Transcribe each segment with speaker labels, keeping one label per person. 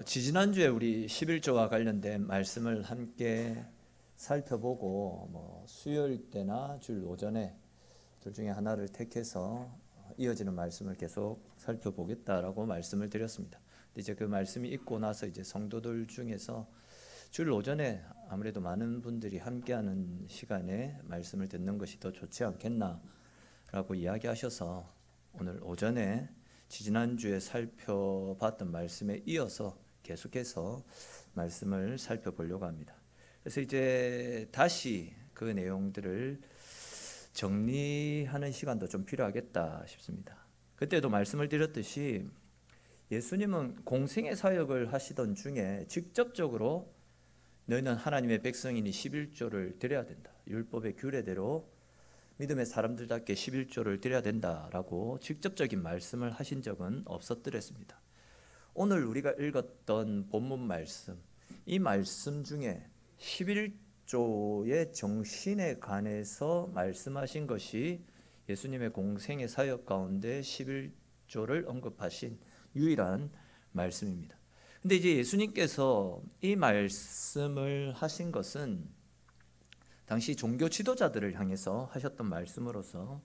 Speaker 1: 지지난주에 우리 11조와 관련된 말씀을 함께 살펴보고 수요일 때나 주일 오전에 둘 중에 하나를 택해서 이어지는 말씀을 계속 살펴보겠다라고 말씀을 드렸습니다. 근데 이제 그 말씀이 있고 나서 이제 성도들 중에서 주일 오전에 아무래도 많은 분들이 함께하는 시간에 말씀을 듣는 것이 더 좋지 않겠나라고 이야기하셔서 오늘 오전에 지난주에 살펴봤던 말씀에 이어서 계속해서 말씀을 살펴보려고 합니다. 그래서 이제 다시 그 내용들을 정리하는 시간도 좀 필요하겠다 싶습니다. 그때도 말씀을 드렸듯이 예수님은 공생의 사역을 하시던 중에 직접적으로 너희는 하나님의 백성이니 11조를 드려야 된다. 율법의 규례대로 믿음의 사람들답게 11조를 드려야 된다라고 직접적인 말씀을 하신 적은 없었더랬습니다. 오늘 우리가 읽었던 본문 말씀, 이 말씀 중에 11조의 정신에 관해서 말씀하신 것이 예수님의 공생의 사역 가운데 11조를 언급하신 유일한 말씀입니다. 근데 이제 예수님께서 이 말씀을 하신 것은 당시 종교 지도자들을 향해서 하셨던 말씀으로서,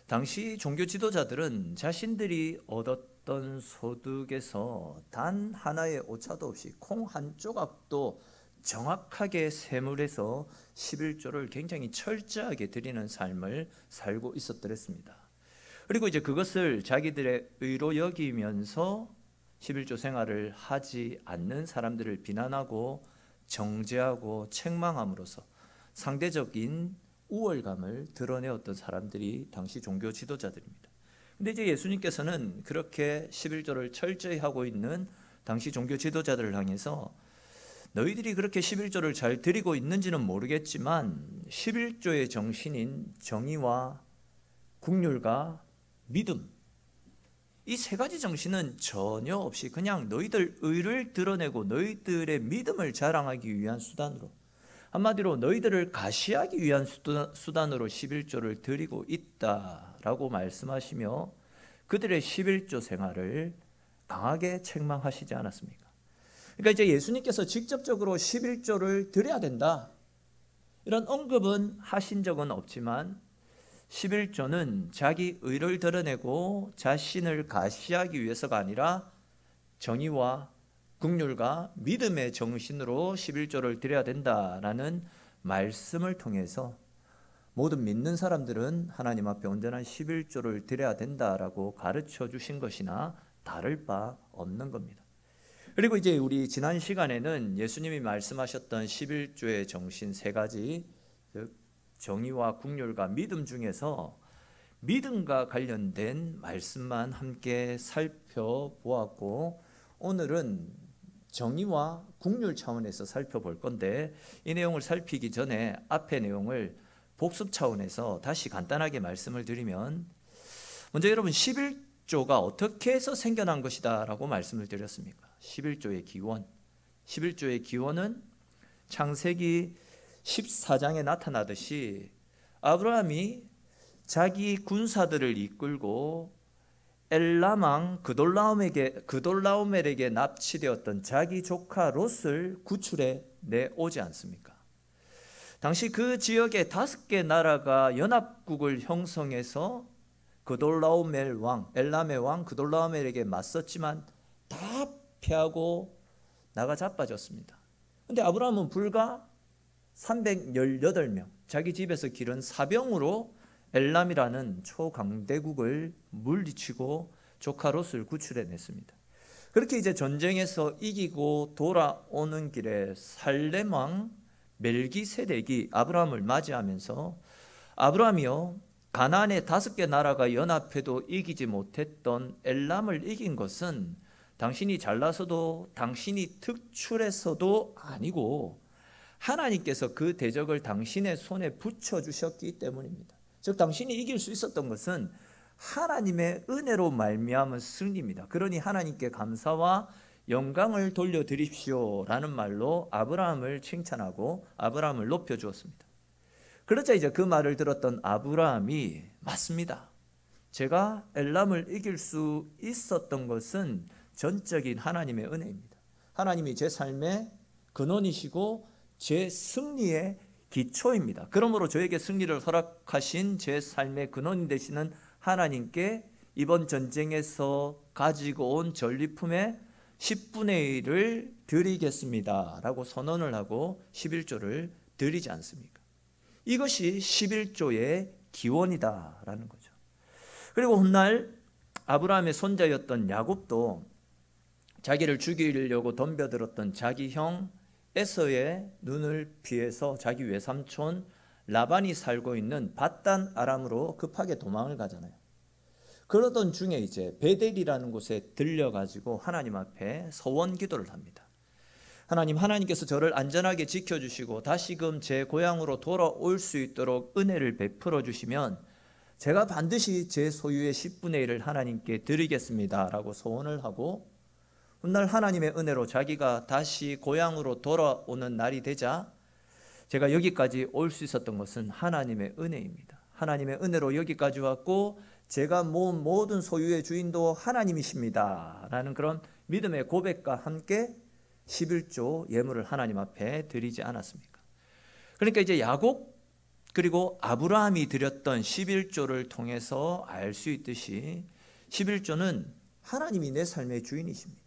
Speaker 1: 당시 종교 지도자들은 자신들이 얻었던 소득에서 단 하나의 오차도 없이 콩 한 조각도 정확하게 세물해서 11조를 굉장히 철저하게 드리는 삶을 살고 있었더랬습니다. 그리고 이제 그것을 자기들의 의로 여기면서 11조 생활을 하지 않는 사람들을 비난하고 정죄하고 책망함으로써 상대적인 우월감을 드러내었던 사람들이 당시 종교 지도자들입니다. 근데 이제 예수님께서는 그렇게 11조를 철저히 하고 있는 당시 종교 지도자들을 향해서 너희들이 그렇게 11조를 잘 드리고 있는지는 모르겠지만 11조의 정신인 정의와 국률과 믿음, 이 세 가지 정신은 전혀 없이 그냥 너희들 의를 드러내고 너희들의 믿음을 자랑하기 위한 수단으로, 한마디로 너희들을 가시하기 위한 수단으로 11조를 드리고 있다라고 말씀하시며 그들의 11조 생활을 강하게 책망하시지 않았습니까? 그러니까 이제 예수님께서 직접적으로 11조를 드려야 된다, 이런 언급은 하신 적은 없지만 11조는 자기 의를 드러내고 자신을 가시하기 위해서가 아니라 정의와 국률과 믿음의 정신으로 11조를 드려야 된다라는 말씀을 통해서 모든 믿는 사람들은 하나님 앞에 온전한 11조를 드려야 된다라고 가르쳐 주신 것이나 다를 바 없는 겁니다. 그리고 이제 우리 지난 시간에는 예수님이 말씀하셨던 11조의 정신 세 가지, 정의와 국률과 믿음 중에서 믿음과 관련된 말씀만 함께 살펴보았고, 오늘은 정의와 국률 차원에서 살펴볼 건데, 이 내용을 살피기 전에 앞의 내용을 복습 차원에서 다시 간단하게 말씀을 드리면, 먼저 여러분 11조가 어떻게 해서 생겨난 것이다 라고 말씀을 드렸습니까? 11조의 기원, 11조의 기원은 창세기 14장에 나타나듯이 아브라함이 자기 군사들을 이끌고 엘람 왕 그돌라오멜에게 납치되었던 자기 조카 롯을 구출해 내오지 않습니까? 당시 그 지역에 5개 나라가 연합국을 형성해서 그돌라오멜 왕, 엘람의 왕 그돌라오멜에게 맞섰지만 다 패하고 나가 자빠졌습니다. 그런데 아브라함은 불과 318명, 자기 집에서 기른 사병으로 엘람이라는 초강대국을 물리치고 조카 롯을 구출해냈습니다. 그렇게 이제 전쟁에서 이기고 돌아오는 길에 살렘 왕 멜기세덱이 아브라함을 맞이하면서, 아브라함이요, 가나안의 5개 나라가 연합해도 이기지 못했던 엘람을 이긴 것은 당신이 잘나서도 당신이 특출해서도 아니고 하나님께서 그 대적을 당신의 손에 붙여주셨기 때문입니다. 즉 당신이 이길 수 있었던 것은 하나님의 은혜로 말미암은 승리입니다. 그러니 하나님께 감사와 영광을 돌려드립시오 라는 말로 아브라함을 칭찬하고 아브라함을 높여주었습니다. 그러자 이제 그 말을 들었던 아브라함이, 맞습니다, 제가 엘람을 이길 수 있었던 것은 전적인 하나님의 은혜입니다. 하나님이 제 삶의 근원이시고 제 승리의 기초입니다. 그러므로 저에게 승리를 허락하신 제 삶의 근원이 되시는 하나님께 이번 전쟁에서 가지고 온 전리품의 10분의 1을 드리겠습니다 라고 선언을 하고 11조를 드리지 않습니까? 이것이 11조의 기원이다 라는 거죠. 그리고 훗날 아브라함의 손자였던 야곱도 자기를 죽이려고 덤벼들었던 자기 형 에서의 눈을 피해서 자기 외삼촌 라반이 살고 있는 밧단 아람으로 급하게 도망을 가잖아요. 그러던 중에 이제 베델이라는 곳에 들려가지고 하나님 앞에 서원 기도를 합니다. 하나님께서 저를 안전하게 지켜주시고 다시금 제 고향으로 돌아올 수 있도록 은혜를 베풀어 주시면 제가 반드시 제 소유의 10분의 1을 하나님께 드리겠습니다 라고 소원을 하고 훗날 하나님의 은혜로 자기가 다시 고향으로 돌아오는 날이 되자 제가 여기까지 올 수 있었던 것은 하나님의 은혜입니다. 하나님의 은혜로 여기까지 왔고 제가 모은 모든 소유의 주인도 하나님이십니다 라는 그런 믿음의 고백과 함께 11조 예물을 하나님 앞에 드리지 않았습니까? 그러니까 이제 야곱 그리고 아브라함이 드렸던 11조를 통해서 알 수 있듯이 11조는 하나님이 내 삶의 주인이십니다.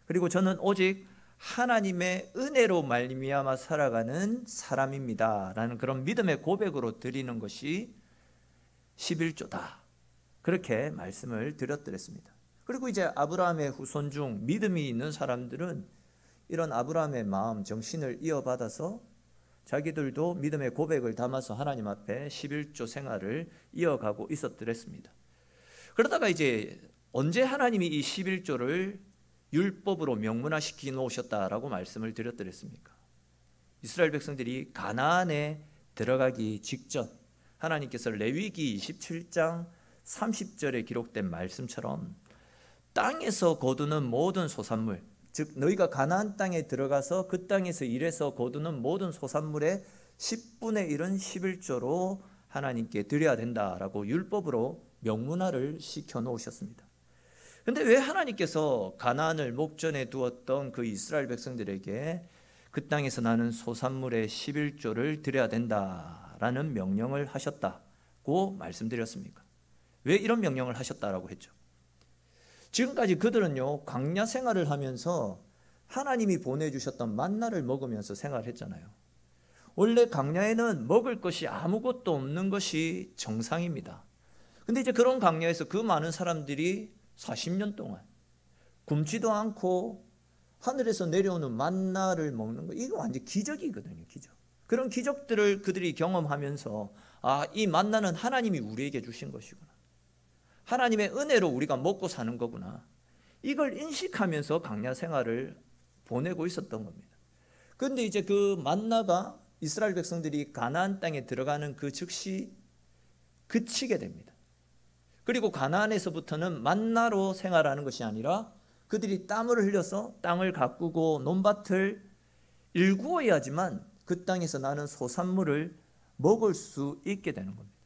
Speaker 1: 그리고 저는 오직 하나님의 은혜로 말미암아 살아가는 사람입니다 라는 그런 믿음의 고백으로 드리는 것이 11조다 그렇게 말씀을 드렸더랬습니다. 그리고 이제 아브라함의 후손 중 믿음이 있는 사람들은 이런 아브라함의 마음 정신을 이어받아서 자기들도 믿음의 고백을 담아서 하나님 앞에 11조 생활을 이어가고 있었더랬습니다. 그러다가 이제 언제 하나님이 이 11조를 율법으로 명문화시키 놓으셨다라고 말씀을 드렸더랬습니까? 이스라엘 백성들이 가나안에 들어가기 직전 하나님께서 레위기 27장 30절에 기록된 말씀처럼 땅에서 거두는 모든 소산물, 즉 너희가 가나안 땅에 들어가서 그 땅에서 일해서 거두는 모든 소산물의 10분의 1은 11조로 하나님께 드려야 된다라고 율법으로 명문화를 시켜 놓으셨습니다. 그런데 왜 하나님께서 가나안을 목전에 두었던 그 이스라엘 백성들에게 그 땅에서 나는 소산물의 11조를 드려야 된다라는 명령을 하셨다고 말씀드렸습니까? 왜 이런 명령을 하셨다라고 했죠? 지금까지 그들은요 광야 생활을 하면서 하나님이 보내주셨던 만나를 먹으면서 생활했잖아요. 원래 광야에는 먹을 것이 아무것도 없는 것이 정상입니다. 근데 이제 그런 광야에서 그 많은 사람들이 40년 동안 굶지도 않고 하늘에서 내려오는 만나를 먹는 거, 이거 완전 기적이거든요. 기적. 그런 기적들을 그들이 경험하면서 이 만나는 하나님이 우리에게 주신 것이구나, 하나님의 은혜로 우리가 먹고 사는 거구나, 이걸 인식하면서 광야 생활을 보내고 있었던 겁니다. 그런데 이제 그 만나가 이스라엘 백성들이 가나안 땅에 들어가는 그 즉시 그치게 됩니다. 그리고 가나안에서부터는 만나로 생활하는 것이 아니라 그들이 땀을 흘려서 땅을 가꾸고 논밭을 일구어야지만 그 땅에서 나는 소산물을 먹을 수 있게 되는 겁니다.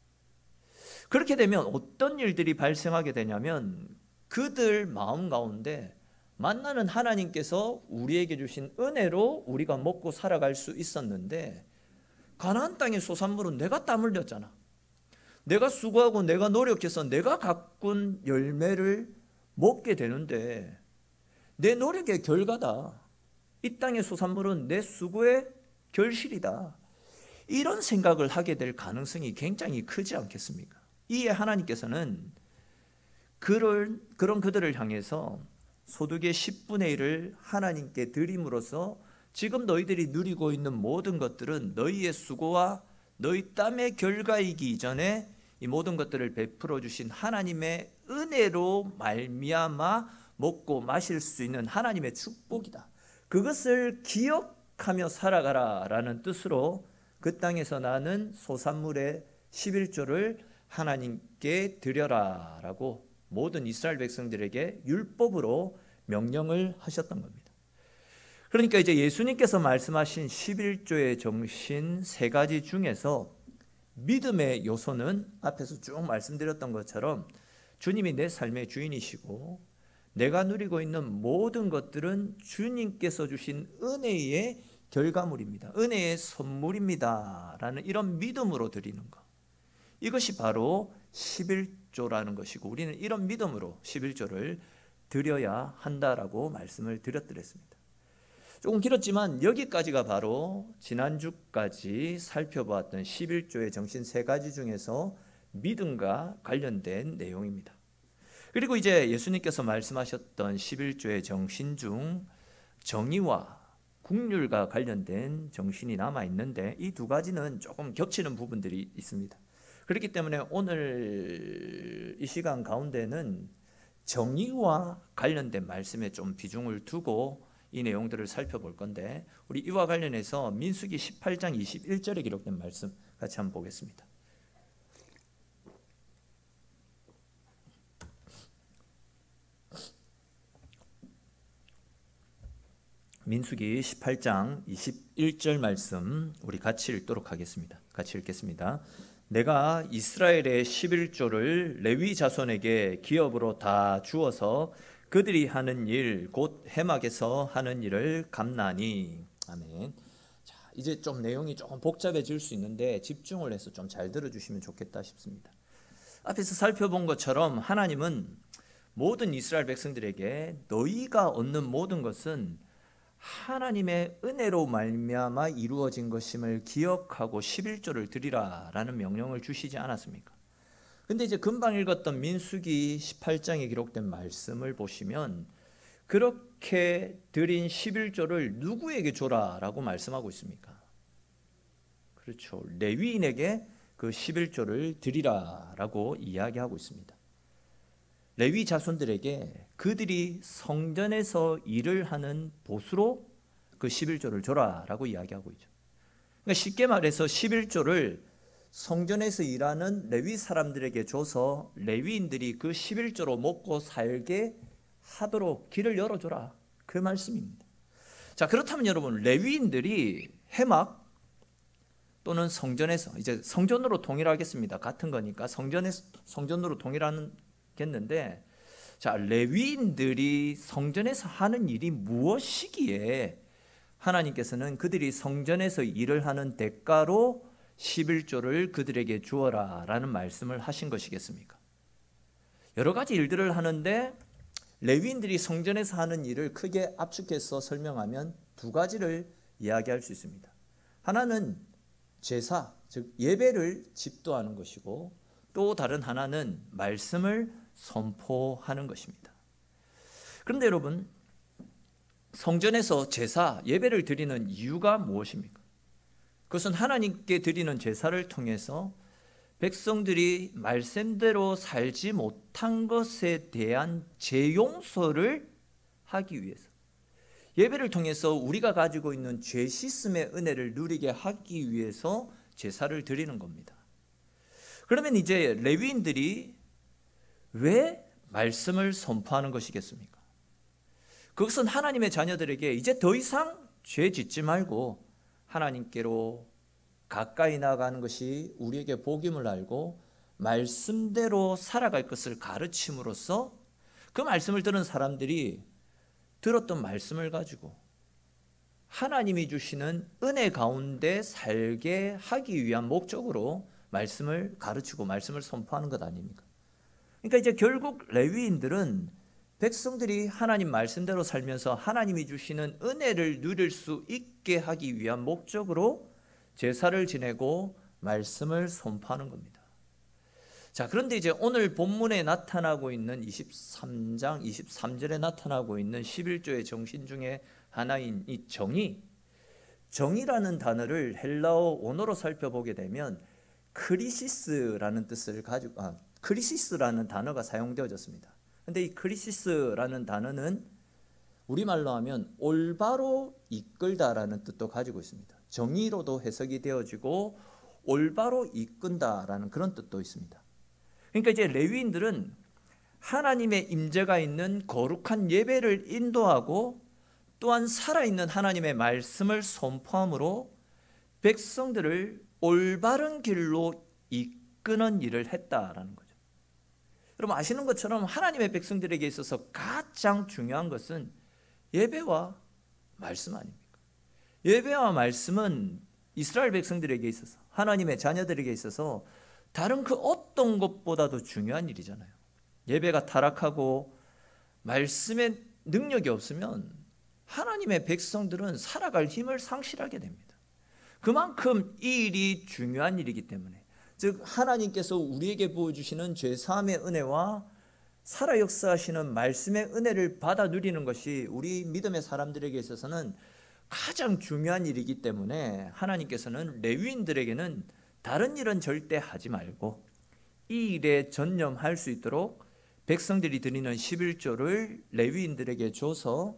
Speaker 1: 그렇게 되면 어떤 일들이 발생하게 되냐면 그들 마음 가운데 만나는 하나님께서 우리에게 주신 은혜로 우리가 먹고 살아갈 수 있었는데 가나안 땅의 소산물은 내가 땀 흘렸잖아, 내가 수고하고 내가 노력해서 내가 가꾼 열매를 먹게 되는데 내 노력의 결과다, 이 땅의 소산물은 내 수고의 결실이다, 이런 생각을 하게 될 가능성이 굉장히 크지 않겠습니까? 이에 하나님께서는 그런 그들을 향해서 소득의 10분의 1을 하나님께 드림으로써 지금 너희들이 누리고 있는 모든 것들은 너희의 수고와 너희 땀의 결과이기 이전에 이 모든 것들을 베풀어 주신 하나님의 은혜로 말미암아 먹고 마실 수 있는 하나님의 축복이다, 그것을 기억하며 살아가라 라는 뜻으로 그 땅에서 나는 소산물의 11조를 하나님께 드려라 라고 모든 이스라엘 백성들에게 율법으로 명령을 하셨던 겁니다. 그러니까 이제 예수님께서 말씀하신 11조의 정신 세 가지 중에서 믿음의 요소는 앞에서 쭉 말씀드렸던 것처럼 주님이 내 삶의 주인이시고 내가 누리고 있는 모든 것들은 주님께서 주신 은혜의 결과물입니다. 은혜의 선물입니다 라는 이런 믿음으로 드리는 것, 이것이 바로 11조라는 것이고, 우리는 이런 믿음으로 11조를 드려야 한다라고 말씀을 드렸습니다. 조금 길었지만 여기까지가 바로 지난주까지 살펴보았던 11조의 정신 세 가지 중에서 믿음과 관련된 내용입니다. 그리고 이제 예수님께서 말씀하셨던 11조의 정신 중 정의와 국률과 관련된 정신이 남아 있는데, 이 두 가지는 조금 겹치는 부분들이 있습니다. 그렇기 때문에 오늘 이 시간 가운데는 정의와 관련된 말씀에 좀 비중을 두고 이 내용들을 살펴볼 건데, 우리 이와 관련해서 민수기 18장 21절에 기록된 말씀 같이 한번 보겠습니다. 민수기 18장 21절 말씀 우리 같이 읽도록 하겠습니다. 같이 읽겠습니다. 내가 이스라엘의 11조를 레위 자손에게 기업으로 다 주어서 그들이 하는 일 곧 해막에서 하는 일을 감나니. 아멘. 자, 이제 좀 내용이 조금 복잡해질 수 있는데 집중을 해서 좀 잘 들어주시면 좋겠다 싶습니다. 앞에서 살펴본 것처럼 하나님은 모든 이스라엘 백성들에게 너희가 얻는 모든 것은 하나님의 은혜로 말미암아 이루어진 것임을 기억하고 11조를 드리라라는 명령을 주시지 않았습니까? 근데 이제 금방 읽었던 민수기 18장에 기록된 말씀을 보시면 그렇게 드린 11조를 누구에게 줘라라고 말씀하고 있습니까? 그렇죠. 레위인에게 그 11조를 드리라라고 이야기하고 있습니다. 레위 자손들에게 그들이 성전에서 일을 하는 보수로 그 11조를 줘라라고 이야기하고 있죠. 그러니까 쉽게 말해서 11조를 성전에서 일하는 레위 사람들에게 줘서 레위인들이 그 11조로 먹고 살게 하도록 길을 열어줘라, 그 말씀입니다. 자, 그렇다면 여러분, 레위인들이 해막 또는 성전에서, 이제 성전으로 동일하겠습니다. 같은 거니까 성전으로 동일하겠는데, 자, 레위인들이 성전에서 하는 일이 무엇이기에 하나님께서는 그들이 성전에서 일을 하는 대가로 11조를 그들에게 주어라 라는 말씀을 하신 것이겠습니까? 여러 가지 일들을 하는데 레위인들이 성전에서 하는 일을 크게 압축해서 설명하면 두 가지를 이야기할 수 있습니다. 하나는 제사, 즉 예배를 집도하는 것이고, 또 다른 하나는 말씀을 선포하는 것입니다. 그런데 여러분, 성전에서 제사, 예배를 드리는 이유가 무엇입니까? 그것은 하나님께 드리는 제사를 통해서 백성들이 말씀대로 살지 못한 것에 대한 재용서를 하기 위해서, 예배를 통해서 우리가 가지고 있는 죄 씻음의 은혜를 누리게 하기 위해서 제사를 드리는 겁니다. 그러면 이제 레위인들이 왜 말씀을 선포하는 것이겠습니까? 그것은 하나님의 자녀들에게 이제 더 이상 죄 짓지 말고 하나님께로 가까이 나가는 것이 우리에게 복임을 알고 말씀대로 살아갈 것을 가르침으로써 그 말씀을 들은 사람들이 들었던 말씀을 가지고 하나님이 주시는 은혜 가운데 살게 하기 위한 목적으로 말씀을 가르치고 말씀을 선포하는 것 아닙니까? 그러니까 이제 결국 레위인들은 백성들이 하나님 말씀대로 살면서 하나님이 주시는 은혜를 누릴 수 있게 하기 위한 목적으로 제사를 지내고 말씀을 선포하는 겁니다. 자, 그런데 이제 오늘 본문에 나타나고 있는 23장 23절에 나타나고 있는 11조의 정신 중에 하나인 이 정의라는 단어를 헬라어 원어로 살펴보게 되면 크리시스라는 뜻을 가지고 크리시스라는 단어가 사용되어졌습니다. 근데 이 크리시스라는 단어는 우리말로 하면 올바로 이끌다라는 뜻도 가지고 있습니다. 정의로도 해석이 되어지고 올바로 이끈다라는 그런 뜻도 있습니다. 그러니까 이제 레위인들은 하나님의 임재가 있는 거룩한 예배를 인도하고 또한 살아있는 하나님의 말씀을 선포함으로 백성들을 올바른 길로 이끄는 일을 했다라는 거죠. 여러분 아시는 것처럼 하나님의 백성들에게 있어서 가장 중요한 것은 예배와 말씀 아닙니까? 예배와 말씀은 이스라엘 백성들에게 있어서, 하나님의 자녀들에게 있어서 다른 그 어떤 것보다도 중요한 일이잖아요. 예배가 타락하고 말씀의 능력이 없으면 하나님의 백성들은 살아갈 힘을 상실하게 됩니다. 그만큼 이 일이 중요한 일이기 때문에, 즉 하나님께서 우리에게 보여주시는 죄사함의 은혜와 살아 역사하시는 말씀의 은혜를 받아 누리는 것이 우리 믿음의 사람들에게 있어서는 가장 중요한 일이기 때문에 하나님께서는 레위인들에게는 다른 일은 절대 하지 말고 이 일에 전념할 수 있도록 백성들이 드리는 11조를 레위인들에게 줘서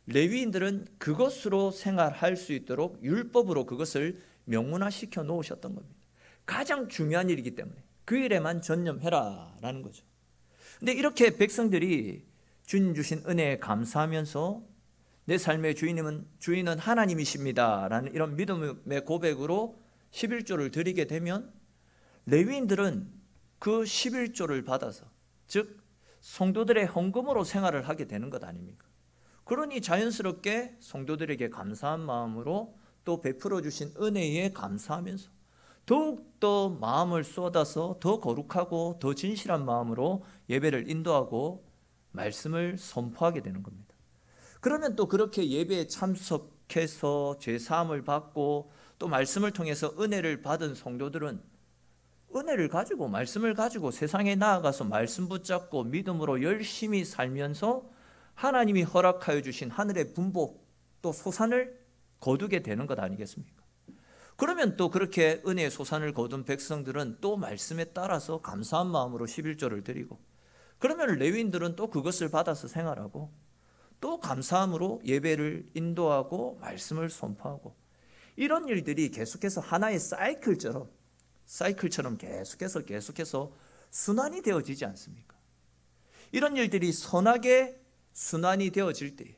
Speaker 1: 레위인들은 그것으로 생활할 수 있도록 율법으로 그것을 명문화시켜 놓으셨던 겁니다. 가장 중요한 일이기 때문에 그 일에만 전념해라 라는 거죠. 근데 이렇게 백성들이 주님 주신 은혜에 감사하면서 내 삶의 주인은 하나님이십니다 라는 이런 믿음의 고백으로 11조를 드리게 되면 레위인들은 그 11조를 받아서, 즉 성도들의 헌금으로 생활을 하게 되는 것 아닙니까? 그러니 자연스럽게 성도들에게 감사한 마음으로 또 베풀어 주신 은혜에 감사하면서 더욱더 마음을 쏟아서 더 거룩하고 더 진실한 마음으로 예배를 인도하고 말씀을 선포하게 되는 겁니다. 그러면 또 그렇게 예배에 참석해서 죄사함을 받고 또 말씀을 통해서 은혜를 받은 성도들은 은혜를 가지고 말씀을 가지고 세상에 나아가서 말씀 붙잡고 믿음으로 열심히 살면서 하나님이 허락하여 주신 하늘의 분복 또 소산을 거두게 되는 것 아니겠습니까? 그러면 또 그렇게 은혜의 소산을 거둔 백성들은 또 말씀에 따라서 감사한 마음으로 11조를 드리고, 그러면 레위인들은 또 그것을 받아서 생활하고 또 감사함으로 예배를 인도하고 말씀을 선포하고, 이런 일들이 계속해서 하나의 사이클처럼 계속해서 순환이 되어지지 않습니까? 이런 일들이 선하게 순환이 되어질 때,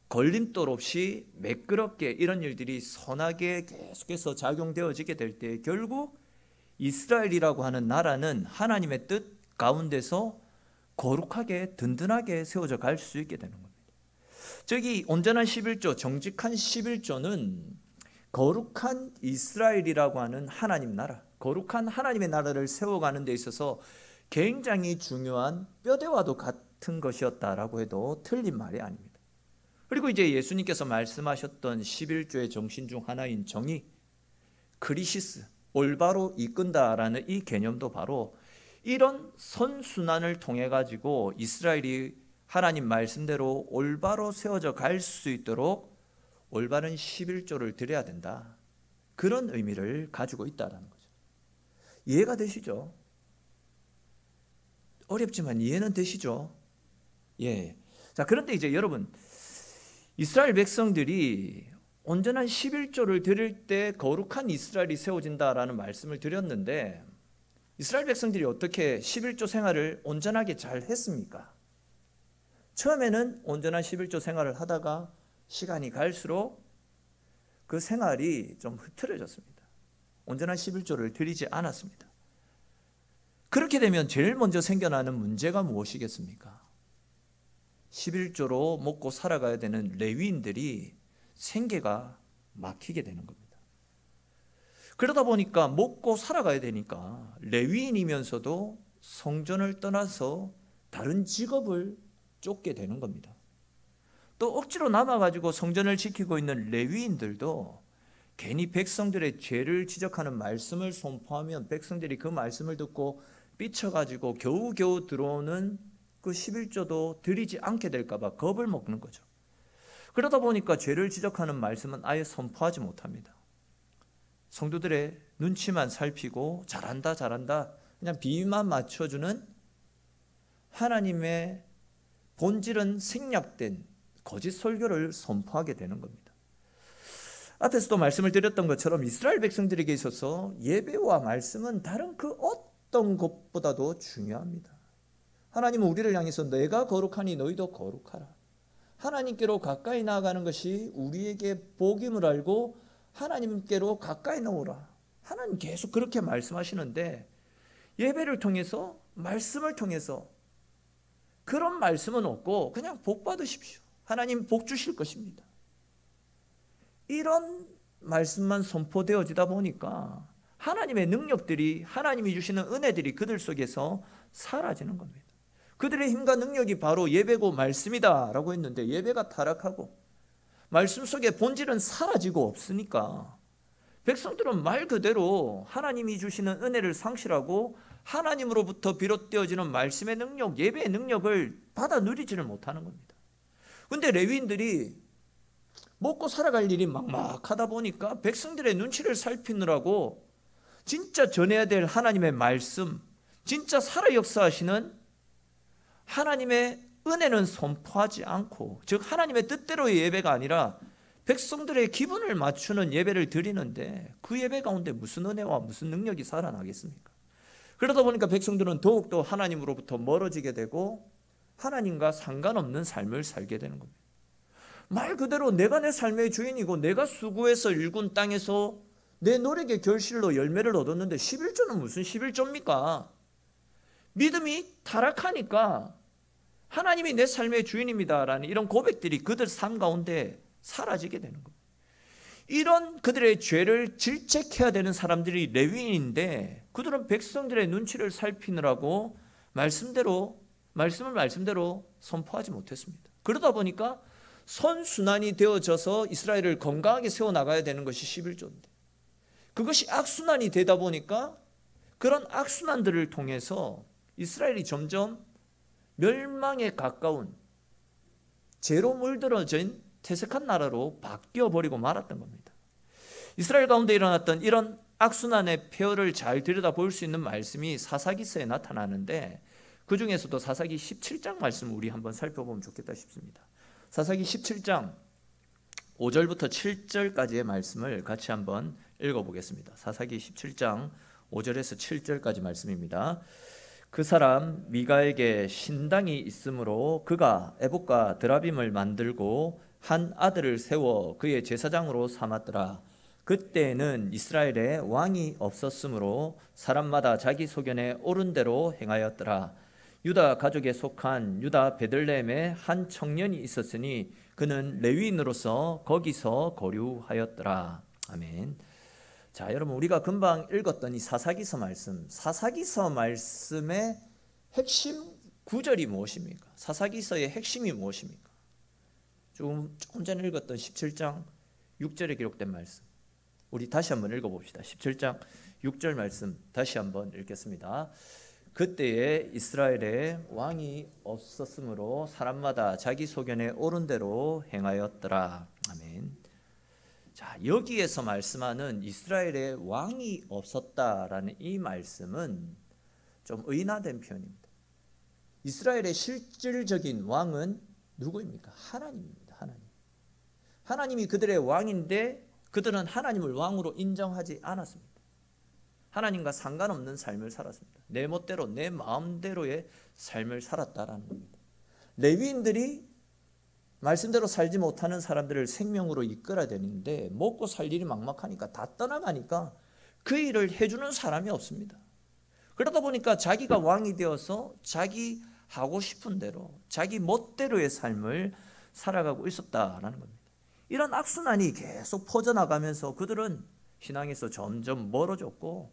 Speaker 1: 걸림돌 없이 매끄럽게 이런 일들이 선하게 계속해서 작용되어지게 될 때 결국 이스라엘이라고 하는 나라는 하나님의 뜻 가운데서 거룩하게 든든하게 세워져 갈 수 있게 되는 겁니다. 저기 온전한 11조, 정직한 11조는 거룩한 이스라엘이라고 하는 하나님 나라, 거룩한 하나님의 나라를 세워가는 데 있어서 굉장히 중요한 뼈대와도 같은 것이었다라고 해도 틀린 말이 아닙니다. 그리고 이제 예수님께서 말씀하셨던 11조의 정신 중 하나인 정의, 크리시스, 올바로 이끈다라는 이 개념도 바로 이런 선순환을 통해 가지고 이스라엘이 하나님 말씀대로 올바로 세워져 갈 수 있도록 올바른 11조를 드려야 된다, 그런 의미를 가지고 있다는 거죠. 이해가 되시죠? 어렵지만 이해는 되시죠? 예. 자, 그런데 이제 여러분, 이스라엘 백성들이 온전한 11조를 드릴 때 거룩한 이스라엘이 세워진다라는 말씀을 드렸는데, 이스라엘 백성들이 어떻게 11조 생활을 온전하게 잘 했습니까? 처음에는 온전한 11조 생활을 하다가 시간이 갈수록 그 생활이 좀 흐트러졌습니다. 온전한 11조를 드리지 않았습니다. 그렇게 되면 제일 먼저 생겨나는 문제가 무엇이겠습니까? 11조로 먹고 살아가야 되는 레위인들이 생계가 막히게 되는 겁니다. 그러다 보니까 먹고 살아가야 되니까 레위인이면서도 성전을 떠나서 다른 직업을 쫓게 되는 겁니다. 또 억지로 남아가지고 성전을 지키고 있는 레위인들도 괜히 백성들의 죄를 지적하는 말씀을 선포하면 백성들이 그 말씀을 듣고 삐쳐가지고 겨우겨우 들어오는 그 11조도 드리지 않게 될까 봐 겁을 먹는 거죠. 그러다 보니까 죄를 지적하는 말씀은 아예 선포하지 못합니다. 성도들의 눈치만 살피고 잘한다 그냥 비위만 맞춰주는 하나님의 본질은 생략된 거짓 설교를 선포하게 되는 겁니다. 앞에서도 말씀을 드렸던 것처럼 이스라엘 백성들에게 있어서 예배와 말씀은 다른 그 어떤 것보다도 중요합니다. 하나님은 우리를 향해서 내가 거룩하니 너희도 거룩하라, 하나님께로 가까이 나아가는 것이 우리에게 복임을 알고 하나님께로 가까이 나오라, 하나님 계속 그렇게 말씀하시는데 예배를 통해서 말씀을 통해서 그런 말씀은 없고 그냥 복 받으십시오. 하나님 복 주실 것입니다. 이런 말씀만 선포되어지다 보니까 하나님의 능력들이, 하나님이 주시는 은혜들이 그들 속에서 사라지는 겁니다. 그들의 힘과 능력이 바로 예배고 말씀이다 라고 했는데 예배가 타락하고 말씀 속에 본질은 사라지고 없으니까 백성들은 말 그대로 하나님이 주시는 은혜를 상실하고 하나님으로부터 비롯되어지는 말씀의 능력, 예배의 능력을 받아 누리지를 못하는 겁니다. 그런데 레위인들이 먹고 살아갈 일이 막막하다 보니까 백성들의 눈치를 살피느라고 진짜 전해야 될 하나님의 말씀, 진짜 살아 역사하시는 하나님의 은혜는 선포하지 않고, 즉 하나님의 뜻대로의 예배가 아니라 백성들의 기분을 맞추는 예배를 드리는데 그 예배 가운데 무슨 은혜와 무슨 능력이 살아나겠습니까? 그러다 보니까 백성들은 더욱더 하나님으로부터 멀어지게 되고 하나님과 상관없는 삶을 살게 되는 겁니다. 말 그대로 내가 내 삶의 주인이고 내가 수고해서 일군 땅에서 내 노력의 결실로 열매를 얻었는데 11조는 무슨 11조입니까? 믿음이 타락하니까 하나님이 내 삶의 주인입니다라는 이런 고백들이 그들 삶 가운데 사라지게 되는 겁니다. 이런 그들의 죄를 질책해야 되는 사람들이 레위인인데 그들은 백성들의 눈치를 살피느라고 말씀을 말씀대로 선포하지 못했습니다. 그러다 보니까 선순환이 되어져서 이스라엘을 건강하게 세워나가야 되는 것이 11조인데 그것이 악순환이 되다 보니까 그런 악순환들을 통해서 이스라엘이 점점 멸망에 가까운 죄로 물들어진 퇴색한 나라로 바뀌어버리고 말았던 겁니다. 이스라엘 가운데 일어났던 이런 악순환의 폐허를 잘 들여다볼 수 있는 말씀이 사사기서에 나타나는데 그 중에서도 사사기 17장 말씀을 우리 한번 살펴보면 좋겠다 싶습니다. 사사기 17장 5절부터 7절까지의 말씀을 같이 한번 읽어보겠습니다. 사사기 17장 5절에서 7절까지 말씀입니다. 그 사람 미가에게 신당이 있으므로 그가 에봇과 드라빔을 만들고 한 아들을 세워 그의 제사장으로 삼았더라. 그때에는 이스라엘에 왕이 없었으므로 사람마다 자기 소견에 옳은 대로 행하였더라. 유다 가족에 속한 유다 베들레헴에 한 청년이 있었으니 그는 레위인으로서 거기서 거류하였더라. 아멘. 자, 여러분 우리가 금방 읽었던 이 사사기서 말씀의 핵심 구절이 무엇입니까? 사사기서의 핵심이 무엇입니까? 조금 전에 읽었던 17장 6절에 기록된 말씀 우리 다시 한번 읽어봅시다. 17장 6절 말씀 다시 한번 읽겠습니다. 그때에 이스라엘에 왕이 없었으므로 사람마다 자기 소견에 옳은 대로 행하였더라. 아멘. 자, 여기에서 말씀하는 이스라엘에 왕이 없었다라는 이 말씀은 좀 의인화된 표현입니다. 이스라엘의 실질적인 왕은 누구입니까? 하나님입니다. 하나님이 그들의 왕인데 그들은 하나님을 왕으로 인정하지 않았습니다. 하나님과 상관없는 삶을 살았습니다. 내 멋대로 내 마음대로의 삶을 살았다라는 겁니다. 레위인들이 말씀대로 살지 못하는 사람들을 생명으로 이끌어야 되는데 먹고 살 일이 막막하니까 다 떠나가니까 그 일을 해주는 사람이 없습니다. 그러다 보니까 자기가 왕이 되어서 자기 하고 싶은 대로 자기 멋대로의 삶을 살아가고 있었다라는 겁니다. 이런 악순환이 계속 퍼져나가면서 그들은 신앙에서 점점 멀어졌고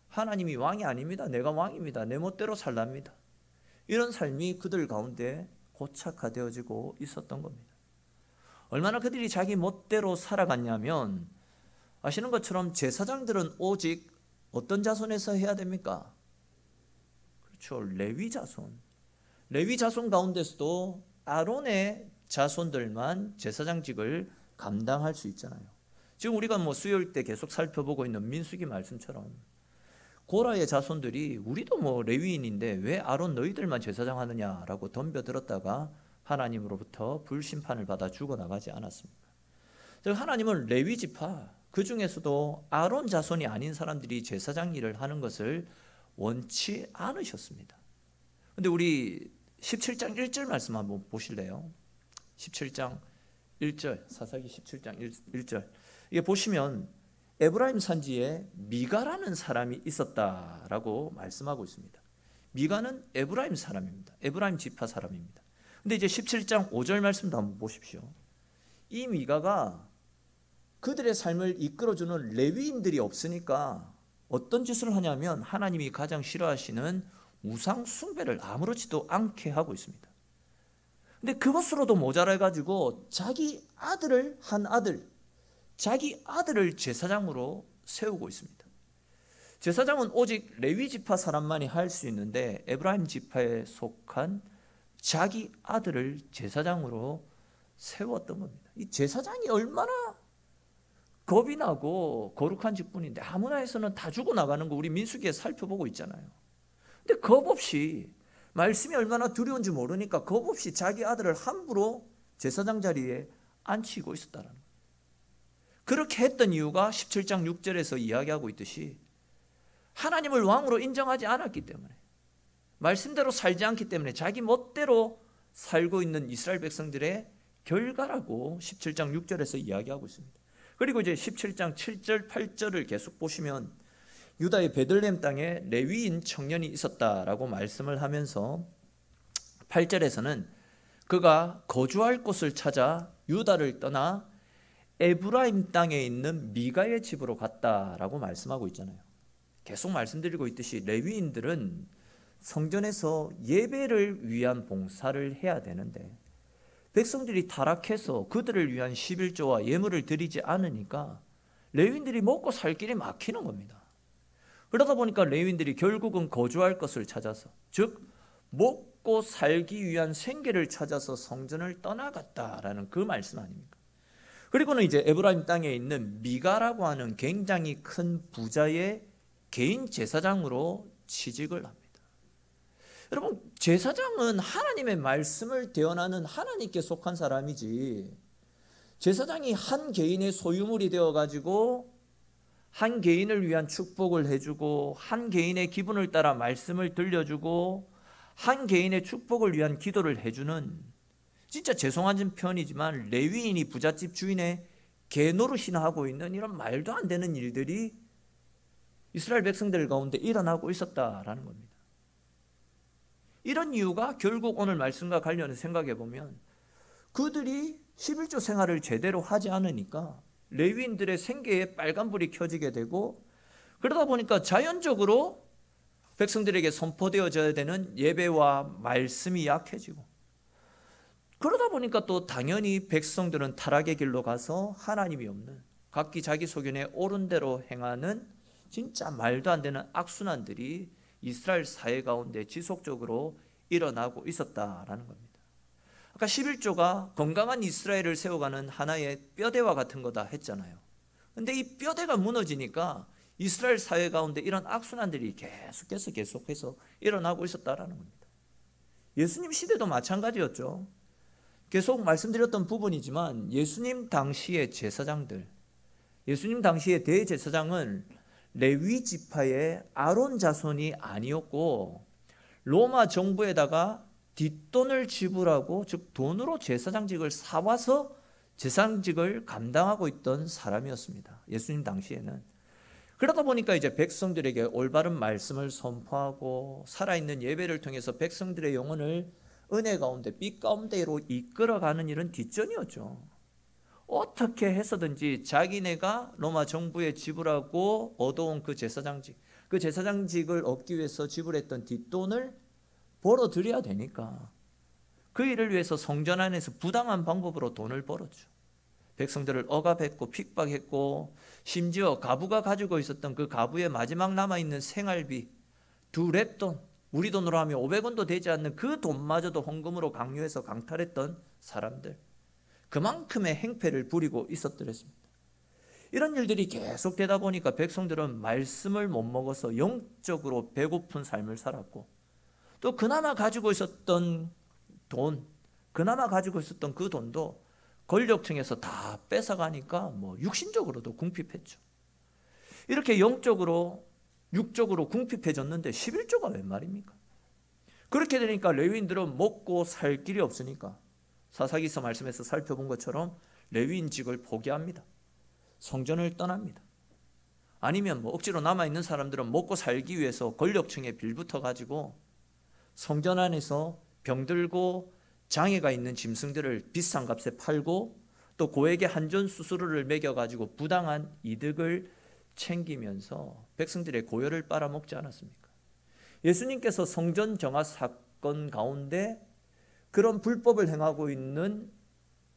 Speaker 1: 하나님이 왕이 아닙니다. 내가 왕입니다. 내 멋대로 살랍니다. 이런 삶이 그들 가운데 고착화되어지고 있었던 겁니다. 얼마나 그들이 자기 멋대로 살아갔냐면 아시는 것처럼 제사장들은 오직 어떤 자손에서 해야 됩니까? 그렇죠. 레위 자손 가운데서도 아론의 자손들만 제사장직을 감당할 수 있잖아요. 지금 우리가 수요일 때 계속 살펴보고 있는 민수기 말씀처럼 고라의 자손들이 우리도 레위인인데 왜 아론 너희들만 제사장 하느냐라고 덤벼들었다가 하나님으로부터 불심판을 받아 죽어나가지 않았습니까? 즉 하나님은 레위 지파 그 중에서도 아론 자손이 아닌 사람들이 제사장 일을 하는 것을 원치 않으셨습니다. 그런데 우리 17장 1절 말씀 한번 보실래요? 17장 1절 사사기 17장 1절 이게 보시면 에브라임 산지에 미가라는 사람이 있었다라고 말씀하고 있습니다. 미가는 에브라임 사람입니다. 에브라임 지파 사람입니다. 근데 이제 17장 5절 말씀도 한번 보십시오. 이 미가가 그들의 삶을 이끌어주는 레위인들이 없으니까 어떤 짓을 하냐면 하나님이 가장 싫어하시는 우상 숭배를 아무렇지도 않게 하고 있습니다. 근데 그것으로도 모자라가지고 자기 아들을 제사장으로 세우고 있습니다. 제사장은 오직 레위 지파 사람만이 할 수 있는데 에브라임 지파에 속한 자기 아들을 제사장으로 세웠던 겁니다. 이 제사장이 얼마나 겁이 나고 거룩한 직분인데 아무나 해서는 다 죽어나가는 거 우리 민수기에 살펴보고 있잖아요. 근데 겁 없이 말씀이 얼마나 두려운지 모르니까 겁 없이 자기 아들을 함부로 제사장 자리에 앉히고 있었다는 거예요. 그렇게 했던 이유가 17장 6절에서 이야기하고 있듯이 하나님을 왕으로 인정하지 않았기 때문에, 말씀대로 살지 않기 때문에 자기 멋대로 살고 있는 이스라엘 백성들의 결과라고 17장 6절에서 이야기하고 있습니다. 그리고 이제 17장 7절 8절을 계속 보시면 유다의 베들레헴 땅에 레위인 청년이 있었다라고 말씀을 하면서 8절에서는 그가 거주할 곳을 찾아 유다를 떠나 에브라임 땅에 있는 미가의 집으로 갔다라고 말씀하고 있잖아요. 계속 말씀드리고 있듯이 레위인들은 성전에서 예배를 위한 봉사를 해야 되는데 백성들이 타락해서 그들을 위한 11조와 예물을 드리지 않으니까 레위인들이 먹고 살 길이 막히는 겁니다. 그러다 보니까 레위인들이 결국은 거주할 것을 찾아서, 즉 먹고 살기 위한 생계를 찾아서 성전을 떠나갔다라는 그 말씀 아닙니까? 그리고는 이제 에브라임 땅에 있는 미가라고 하는 굉장히 큰 부자의 개인 제사장으로 취직을 합니다. 여러분, 제사장은 하나님의 말씀을 대언하는 하나님께 속한 사람이지, 제사장이 한 개인의 소유물이 되어가지고 한 개인을 위한 축복을 해주고 한 개인의 기분을 따라 말씀을 들려주고 한 개인의 축복을 위한 기도를 해주는, 진짜 죄송한 편이지만 레위인이 부잣집 주인의 개노릇이나 하고 있는 이런 말도 안 되는 일들이 이스라엘 백성들 가운데 일어나고 있었다라는 겁니다. 이런 이유가 결국 오늘 말씀과 관련해서 생각해 보면 그들이 11조 생활을 제대로 하지 않으니까 레위인들의 생계에 빨간불이 켜지게 되고, 그러다 보니까 자연적으로 백성들에게 선포되어져야 되는 예배와 말씀이 약해지고, 그러다 보니까 또 당연히 백성들은 타락의 길로 가서 하나님이 없는 각기 자기 소견에 옳은 대로 행하는 진짜 말도 안 되는 악순환들이 이스라엘 사회 가운데 지속적으로 일어나고 있었다라는 겁니다. 아까 11조가 건강한 이스라엘을 세워가는 하나의 뼈대와 같은 거다 했잖아요. 근데 이 뼈대가 무너지니까 이스라엘 사회 가운데 이런 악순환들이 계속해서 일어나고 있었다라는 겁니다. 예수님 시대도 마찬가지였죠. 계속 말씀드렸던 부분이지만 예수님 당시의 제사장들, 예수님 당시의 대제사장은 레위 지파의 아론 자손이 아니었고 로마 정부에다가 뒷돈을 지불하고, 즉 돈으로 제사장직을 사와서 제사장직을 감당하고 있던 사람이었습니다. 예수님 당시에는. 그러다 보니까 이제 백성들에게 올바른 말씀을 선포하고 살아있는 예배를 통해서 백성들의 영혼을 은혜 가운데 빛 가운데로 이끌어가는 일은 뒷전이었죠. 어떻게 해서든지 자기네가 로마 정부에 지불하고 얻어온 그 제사장직을 얻기 위해서 지불했던 뒷돈을 벌어들여야 되니까 그 일을 위해서 성전 안에서 부당한 방법으로 돈을 벌었죠. 백성들을 억압했고 핍박했고, 심지어 가부가 가지고 있었던 그 가부의 마지막 남아있는 생활비 2렙돈, 우리 돈으로 하면 500원도 되지 않는 그 돈마저도 헌금으로 강요해서 강탈했던 사람들, 그만큼의 행패를 부리고 있었더랬습니다. 이런 일들이 계속되다 보니까 백성들은 말씀을 못 먹어서 영적으로 배고픈 삶을 살았고, 또 그나마 가지고 있었던 그 돈도 권력층에서 다 뺏어가니까 육신적으로도 궁핍했죠. 이렇게 영적으로 육적으로 궁핍해졌는데 11조가 웬 말입니까? 그렇게 되니까 레위인들은 먹고 살 길이 없으니까 사사기서 말씀에서 살펴본 것처럼 레위인직을 포기합니다. 성전을 떠납니다. 아니면 억지로 남아있는 사람들은 먹고 살기 위해서 권력층에 빌붙어 가지고 성전 안에서 병들고 장애가 있는 짐승들을 비싼 값에 팔고 또 고액의 한전 수수료를 매겨가지고 부당한 이득을 챙기면서 백성들의 고열을 빨아먹지 않았습니까? 예수님께서 성전 정화 사건 가운데 그런 불법을 행하고 있는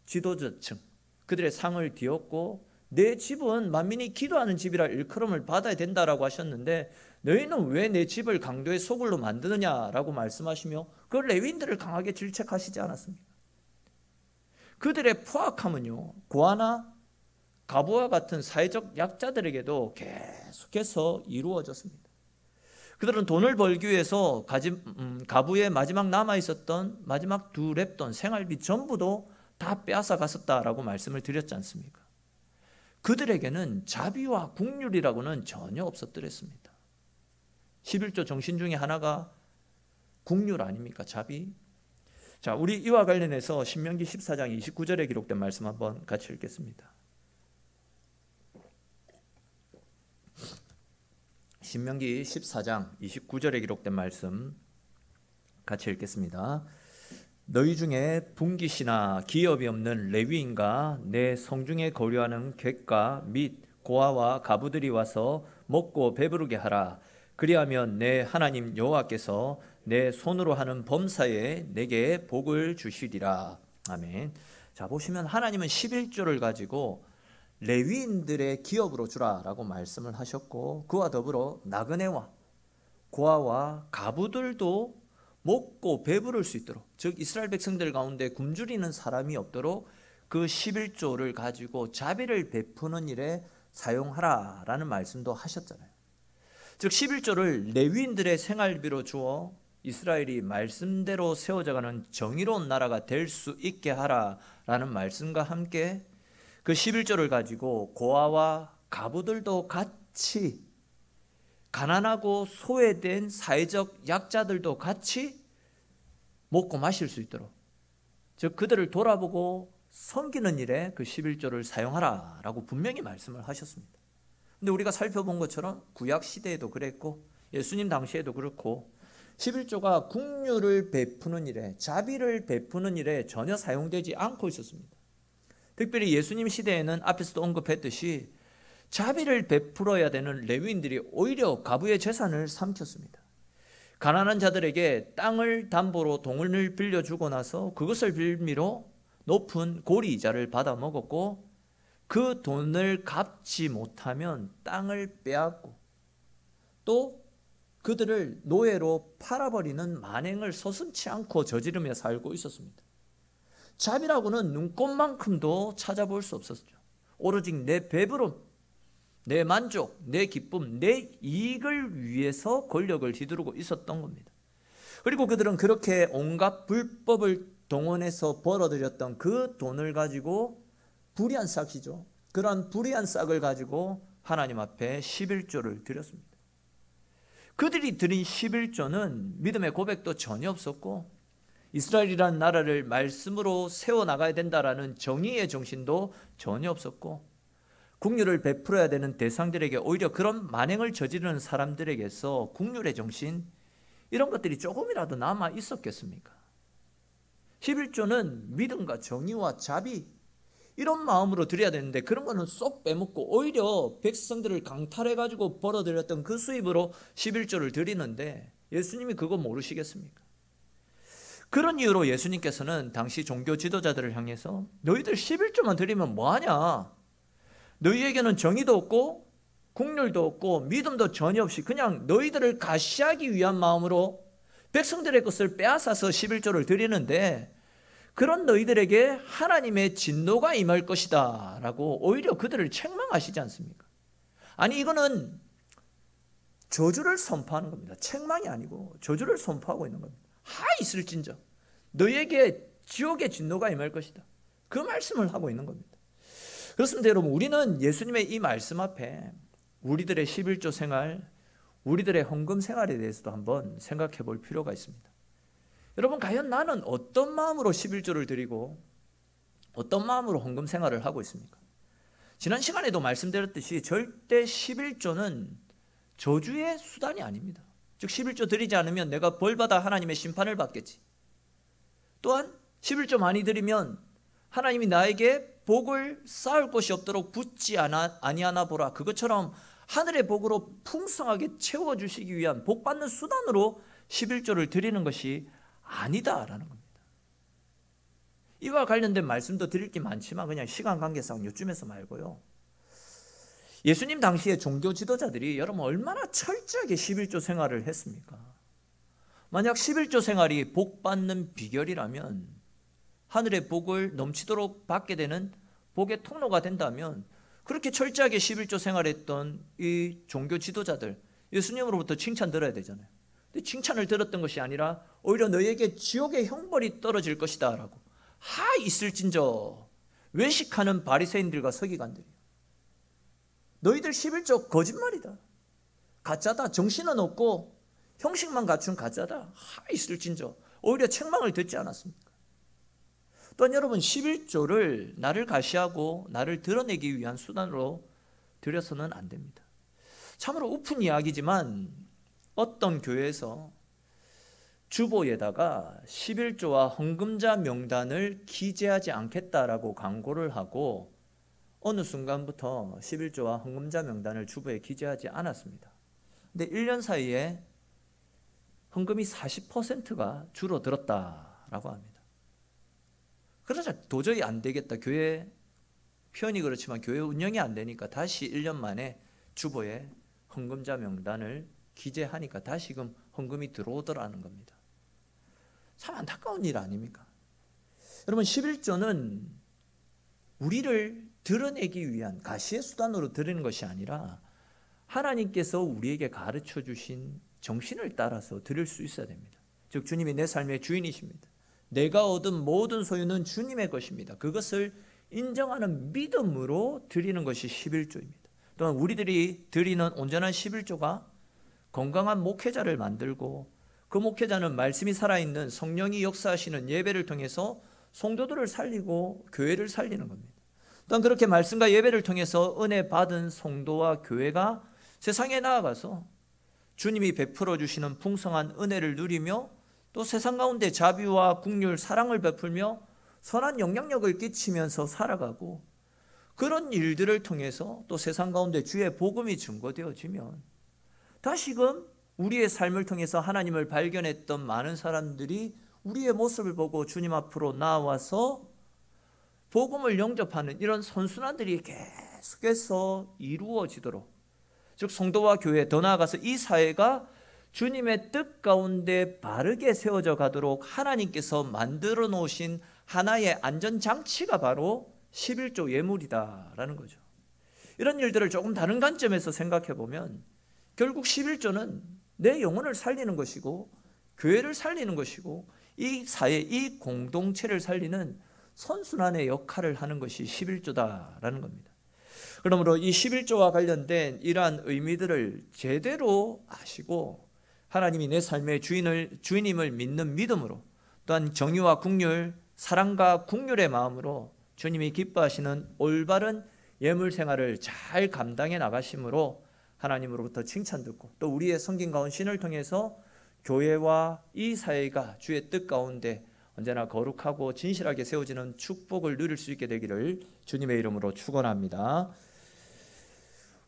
Speaker 1: 지도자층, 그들의 상을 뒤엎고 내 집은 만민이 기도하는 집이라 일컬음을 받아야 된다라고 하셨는데 너희는 왜 내 집을 강도의 소굴로 만드느냐라고 말씀하시며 그 레위인들을 강하게 질책하시지 않았습니까? 그들의 포악함은요, 고아나 가부와 같은 사회적 약자들에게도 계속해서 이루어졌습니다. 그들은 돈을 벌기 위해서 가부의 마지막 남아있었던 마지막 두 랩돈 생활비 전부도 다 빼앗아 갔었다라고 말씀을 드렸지 않습니까? 그들에게는 자비와 국률이라고는 전혀 없었더랬습니다. 11조 정신 중에 하나가 국률 아닙니까? 자비. 자, 우리 이와 관련해서 신명기 14장 29절에 기록된 말씀 한번 같이 읽겠습니다. 신명기 14장 29절에 기록된 말씀 같이 읽겠습니다. 너희 중에 분깃이나 기업이 없는 레위인과 내 성중에 거류하는 객가 및 고아와 가부들이 와서 먹고 배부르게 하라. 그리하면 내 하나님 여호와께서 내 손으로 하는 범사에 내게 복을 주시리라. 아멘. 자, 보시면 하나님은 11조를 가지고 레위인들의 기업으로 주라라고 말씀을 하셨고, 그와 더불어 나그네와 고아와 가부들도 먹고 배부를 수 있도록, 즉 이스라엘 백성들 가운데 굶주리는 사람이 없도록 그 11조를 가지고 자비를 베푸는 일에 사용하라라는 말씀도 하셨잖아요. 즉 11조를 레위인들의 생활비로 주어 이스라엘이 말씀대로 세워져가는 정의로운 나라가 될 수 있게 하라라는 말씀과 함께 그 11조를 가지고 고아와 가부들도 같이, 가난하고 소외된 사회적 약자들도 같이 먹고 마실 수 있도록, 즉 그들을 돌아보고 섬기는 일에 그 11조를 사용하라라고 분명히 말씀을 하셨습니다. 근데 우리가 살펴본 것처럼 구약 시대에도 그랬고 예수님 당시에도 그렇고 11조가 국률을 베푸는 일에, 자비를 베푸는 일에 전혀 사용되지 않고 있었습니다. 특별히 예수님 시대에는 앞에서도 언급했듯이 자비를 베풀어야 되는 레위인들이 오히려 가부의 재산을 삼켰습니다. 가난한 자들에게 땅을 담보로 돈을 빌려주고 나서 그것을 빌미로 높은 고리 이자를 받아 먹었고, 그 돈을 갚지 못하면 땅을 빼앗고 또 그들을 노예로 팔아버리는 만행을 서슴지 않고 저지르며 살고 있었습니다. 자비라고는 눈꼽만큼도 찾아볼 수 없었죠. 오로지 내 배부름, 내 만족, 내 기쁨, 내 이익을 위해서 권력을 휘두르고 있었던 겁니다. 그리고 그들은 그렇게 온갖 불법을 동원해서 벌어들였던 그 돈을 가지고 불의한 싹이죠. 그러한 불의한 싹을 가지고 하나님 앞에 11조를 드렸습니다. 그들이 드린 11조는 믿음의 고백도 전혀 없었고 이스라엘이라는 나라를 말씀으로 세워나가야 된다라는 정의의 정신도 전혀 없었고, 국률을 베풀어야 되는 대상들에게 오히려 그런 만행을 저지르는 사람들에게서 국률의 정신, 이런 것들이 조금이라도 남아 있었겠습니까? 11조는 믿음과 정의와 자비, 이런 마음으로 드려야 되는데 그런 거는 쏙 빼먹고 오히려 백성들을 강탈해가지고 벌어들였던 그 수입으로 11조를 드리는데 예수님이 그거 모르시겠습니까? 그런 이유로 예수님께서는 당시 종교 지도자들을 향해서 너희들 11조만 드리면 뭐하냐? 너희에게는 정의도 없고 국률도 없고 믿음도 전혀 없이 그냥 너희들을 가시하기 위한 마음으로 백성들의 것을 빼앗아서 11조를 드리는데 그런 너희들에게 하나님의 진노가 임할 것이다 라고 오히려 그들을 책망하시지 않습니까? 아니, 이거는 저주를 선포하는 겁니다. 책망이 아니고 저주를 선포하고 있는 겁니다. 하 있을진저 너희에게 지옥의 진노가 임할 것이다, 그 말씀을 하고 있는 겁니다. 그렇습니다. 여러분, 우리는 예수님의 이 말씀 앞에 우리들의 11조 생활, 우리들의 헌금 생활에 대해서도 한번 생각해 볼 필요가 있습니다. 여러분, 과연 나는 어떤 마음으로 11조를 드리고 어떤 마음으로 헌금 생활을 하고 있습니까? 지난 시간에도 말씀드렸듯이 절대 11조는 저주의 수단이 아닙니다. 즉 11조 드리지 않으면 내가 벌받아 하나님의 심판을 받겠지. 또한 11조 많이 드리면 하나님이 나에게 복을 쌓을 곳이 없도록 붓지 아니하나 보라. 그것처럼 하늘의 복으로 풍성하게 채워주시기 위한 복받는 수단으로 11조를 드리는 것이 아니다라는 겁니다. 이와 관련된 말씀도 드릴 게 많지만 그냥 시간 관계상 요쯤에서 말고요. 예수님 당시의 종교 지도자들이 여러분 얼마나 철저하게 11조 생활을 했습니까? 만약 11조 생활이 복받는 비결이라면, 하늘의 복을 넘치도록 받게 되는 복의 통로가 된다면, 그렇게 철저하게 11조 생활했던 이 종교 지도자들, 예수님으로부터 칭찬 들어야 되잖아요. 근데 칭찬을 들었던 것이 아니라 오히려 너희에게 지옥의 형벌이 떨어질 것이다 라고 하 있을진저 외식하는 바리새인들과 서기관들이, 너희들 11조 거짓말이다, 가짜다, 정신은 없고 형식만 갖춘 가짜다, 하 있을진저 오히려 책망을 듣지 않았습니까? 또한 여러분, 11조를 나를 가시하고 나를 드러내기 위한 수단으로 드려서는 안 됩니다. 참으로 우픈 이야기지만 어떤 교회에서 주보에다가 11조와 헌금자 명단을 기재하지 않겠다라고 광고를 하고 어느 순간부터 11조와 헌금자 명단을 주보에 기재하지 않았습니다. 근데 1년 사이에 헌금이 40%가 줄어들었다라고 합니다. 그러자 도저히 안 되겠다. 교회 표현이 그렇지만 교회 운영이 안 되니까 다시 1년 만에 주보에 헌금자 명단을 기재하니까 다시금 헌금이 들어오더라는 겁니다. 참 안타까운 일 아닙니까? 여러분, 11조는 우리를 드러내기 위한 가시의 수단으로 드리는 것이 아니라 하나님께서 우리에게 가르쳐 주신 정신을 따라서 드릴 수 있어야 됩니다. 즉 주님이 내 삶의 주인이십니다. 내가 얻은 모든 소유는 주님의 것입니다. 그것을 인정하는 믿음으로 드리는 것이 11조입니다. 또한 우리들이 드리는 온전한 11조가 건강한 목회자를 만들고, 그 목회자는 말씀이 살아있는 성령이 역사하시는 예배를 통해서 성도들을 살리고 교회를 살리는 겁니다. 또한 그렇게 말씀과 예배를 통해서 은혜 받은 성도와 교회가 세상에 나아가서 주님이 베풀어 주시는 풍성한 은혜를 누리며 또 세상 가운데 자비와 긍휼, 사랑을 베풀며 선한 영향력을 끼치면서 살아가고, 그런 일들을 통해서 또 세상 가운데 주의 복음이 증거되어지면 다시금 우리의 삶을 통해서 하나님을 발견했던 많은 사람들이 우리의 모습을 보고 주님 앞으로 나와서 복음을 영접하는 이런 선순환들이 계속해서 이루어지도록, 즉 성도와 교회, 더 나아가서 이 사회가 주님의 뜻 가운데 바르게 세워져 가도록 하나님께서 만들어 놓으신 하나의 안전장치가 바로 11조 예물이다라는 거죠. 이런 일들을 조금 다른 관점에서 생각해 보면 결국 11조는 내 영혼을 살리는 것이고 교회를 살리는 것이고 이 사회, 이 공동체를 살리는 선순환의 역할을 하는 것이 11조다라는 겁니다. 그러므로 이 11조와 관련된 이러한 의미들을 제대로 아시고 하나님이 내 삶의 주인임을 믿는 믿음으로, 또한 정의와 긍휼, 사랑과 긍휼의 마음으로 주님이 기뻐하시는 올바른 예물 생활을 잘 감당해 나가심으로 하나님으로부터 칭찬 듣고, 또 우리의 성김과 헌신을 통해서 교회와 이 사회가 주의 뜻 가운데 언제나 거룩하고 진실하게 세워지는 축복을 누릴 수 있게 되기를 주님의 이름으로 축원합니다.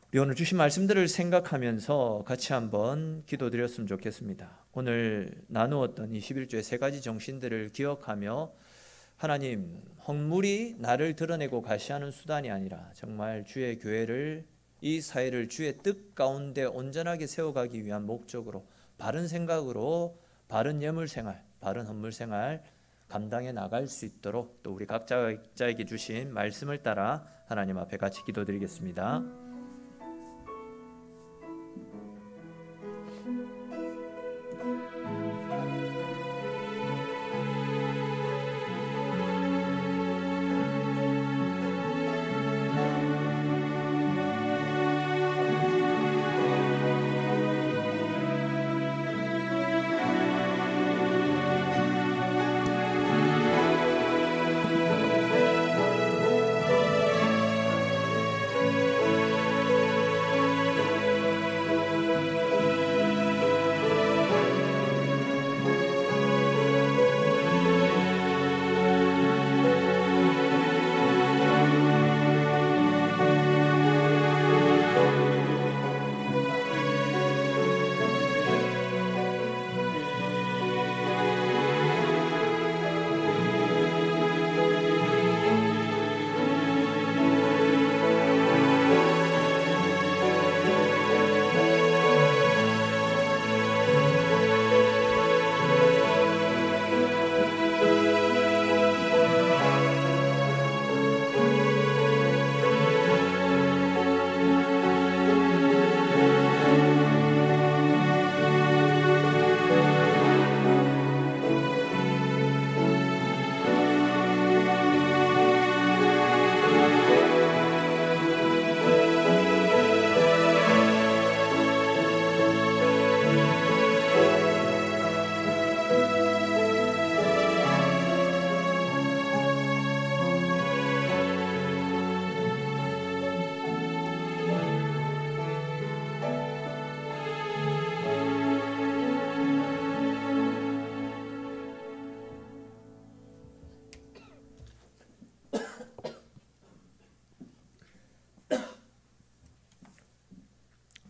Speaker 1: 우리 오늘 주신 말씀들을 생각하면서 같이 한번 기도드렸으면 좋겠습니다. 오늘 나누었던 이 11조의 세 가지 정신들을 기억하며 하나님, 헌물이 나를 드러내고 가시하는 수단이 아니라 정말 주의 교회를, 이 사회를 주의 뜻 가운데 온전하게 세워가기 위한 목적으로 바른 생각으로 바른 예물 생활, 바른 헌물 생활 감당해 나갈 수 있도록 또 우리 각자에게 주신 말씀을 따라 하나님 앞에 같이 기도드리겠습니다.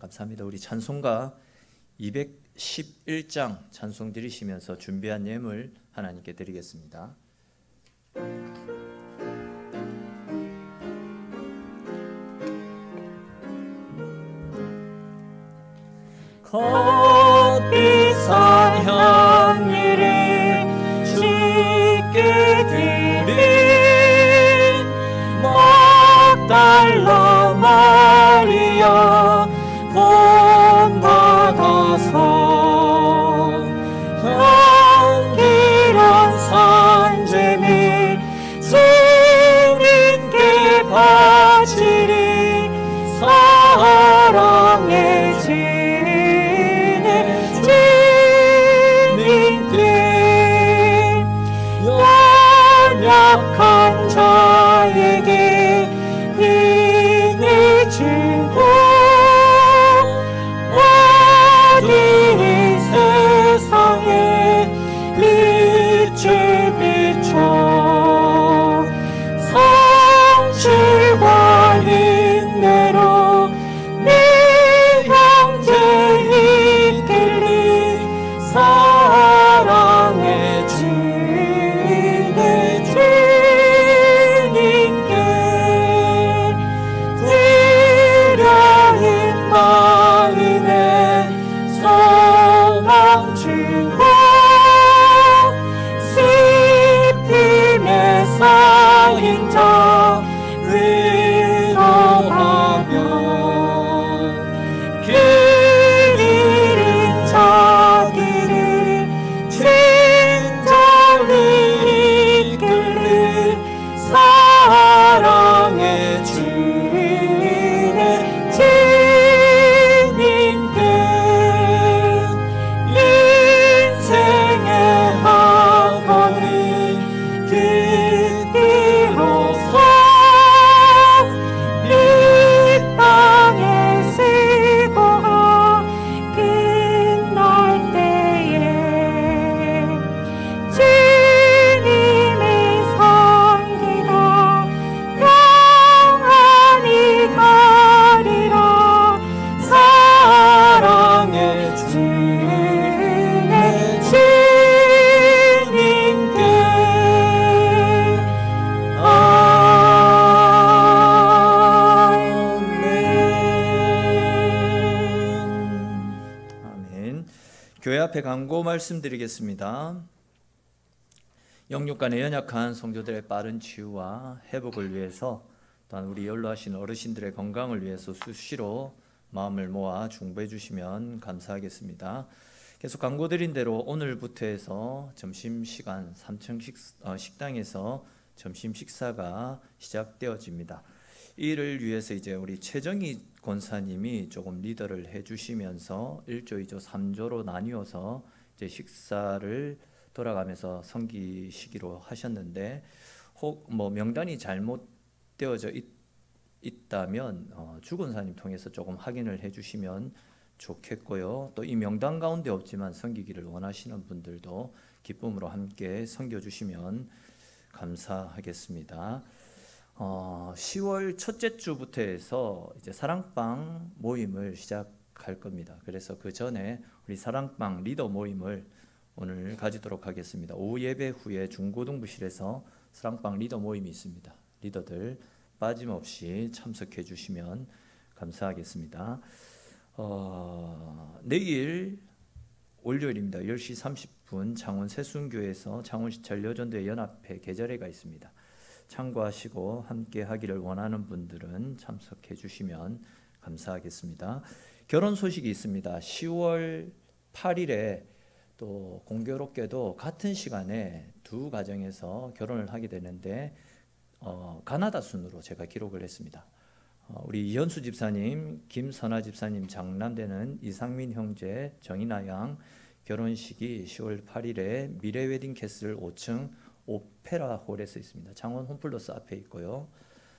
Speaker 1: 감사합니다. 우리 찬송가 211장 찬송 드리시면서 준비한 예물 하나님께 드리겠습니다.
Speaker 2: 겉비싼 향기를 주께 드린 막달라 마리아 본받아서 향기란 산재미 주님께 바치리 사랑의 약한 자에게 힘을 주고 어두운 세상에 빛을 비춰 성실과 인내로 내 형제 이끌리 사랑의 사인자 위로하며 길 잃은 자들을 진정히 이끌리 사랑의 주님의 주님께 인생의 학원을 이 땅에 쓰고가 끝날 때에 주님을 섬기다 영원히 가리라 사랑의 주님의 주님께
Speaker 1: 교회 앞에 간구 말씀드리겠습니다. 영육간에 연약한 성도들의 빠른 치유와 회복을 위해서 또한 우리 연로하신 어르신들의 건강을 위해서 수시로 마음을 모아 중보해 주시면 감사하겠습니다. 계속 간구드린 대로 오늘부터 해서 점심시간 3층 식당에서 점심 식사가 시작되어집니다. 이를 위해서 이제 우리 최정희 권사님이 조금 리더를 해주시면서 1조, 2조, 3조로 나뉘어서 이제 식사를 돌아가면서 섬기시기로 하셨는데, 혹 뭐 명단이 잘못되어져 있다면 주 권사님 통해서 조금 확인을 해주시면 좋겠고요. 또 이 명단 가운데 없지만 섬기기를 원하시는 분들도 기쁨으로 함께 섬겨주시면 감사하겠습니다. 10월 첫째 주부터 해서 이제 사랑방 모임을 시작할 겁니다. 그래서 그 전에 우리 사랑방 리더 모임을 오늘 가지도록 하겠습니다. 오후 예배 후에 중고등부실에서 사랑방 리더 모임이 있습니다. 리더들 빠짐없이 참석해 주시면 감사하겠습니다. 내일 월요일입니다. 10시 30분 창원 세순교회에서 창원시 전려전도회 연합회 계절회가 있습니다. 참고하시고 함께 하기를 원하는 분들은 참석해 주시면 감사하겠습니다. 결혼 소식이 있습니다. 10월 8일에 또 공교롭게도 같은 시간에 두 가정에서 결혼을 하게 되는데 가나다 순으로 제가 기록을 했습니다. 우리 이현수 집사님, 김선아 집사님 장남되는 이상민 형제, 정인아 양 결혼식이 10월 8일에 미래웨딩캐슬 5층 오페라 홀에서 있습니다. 창원 홈플러스 앞에 있고요.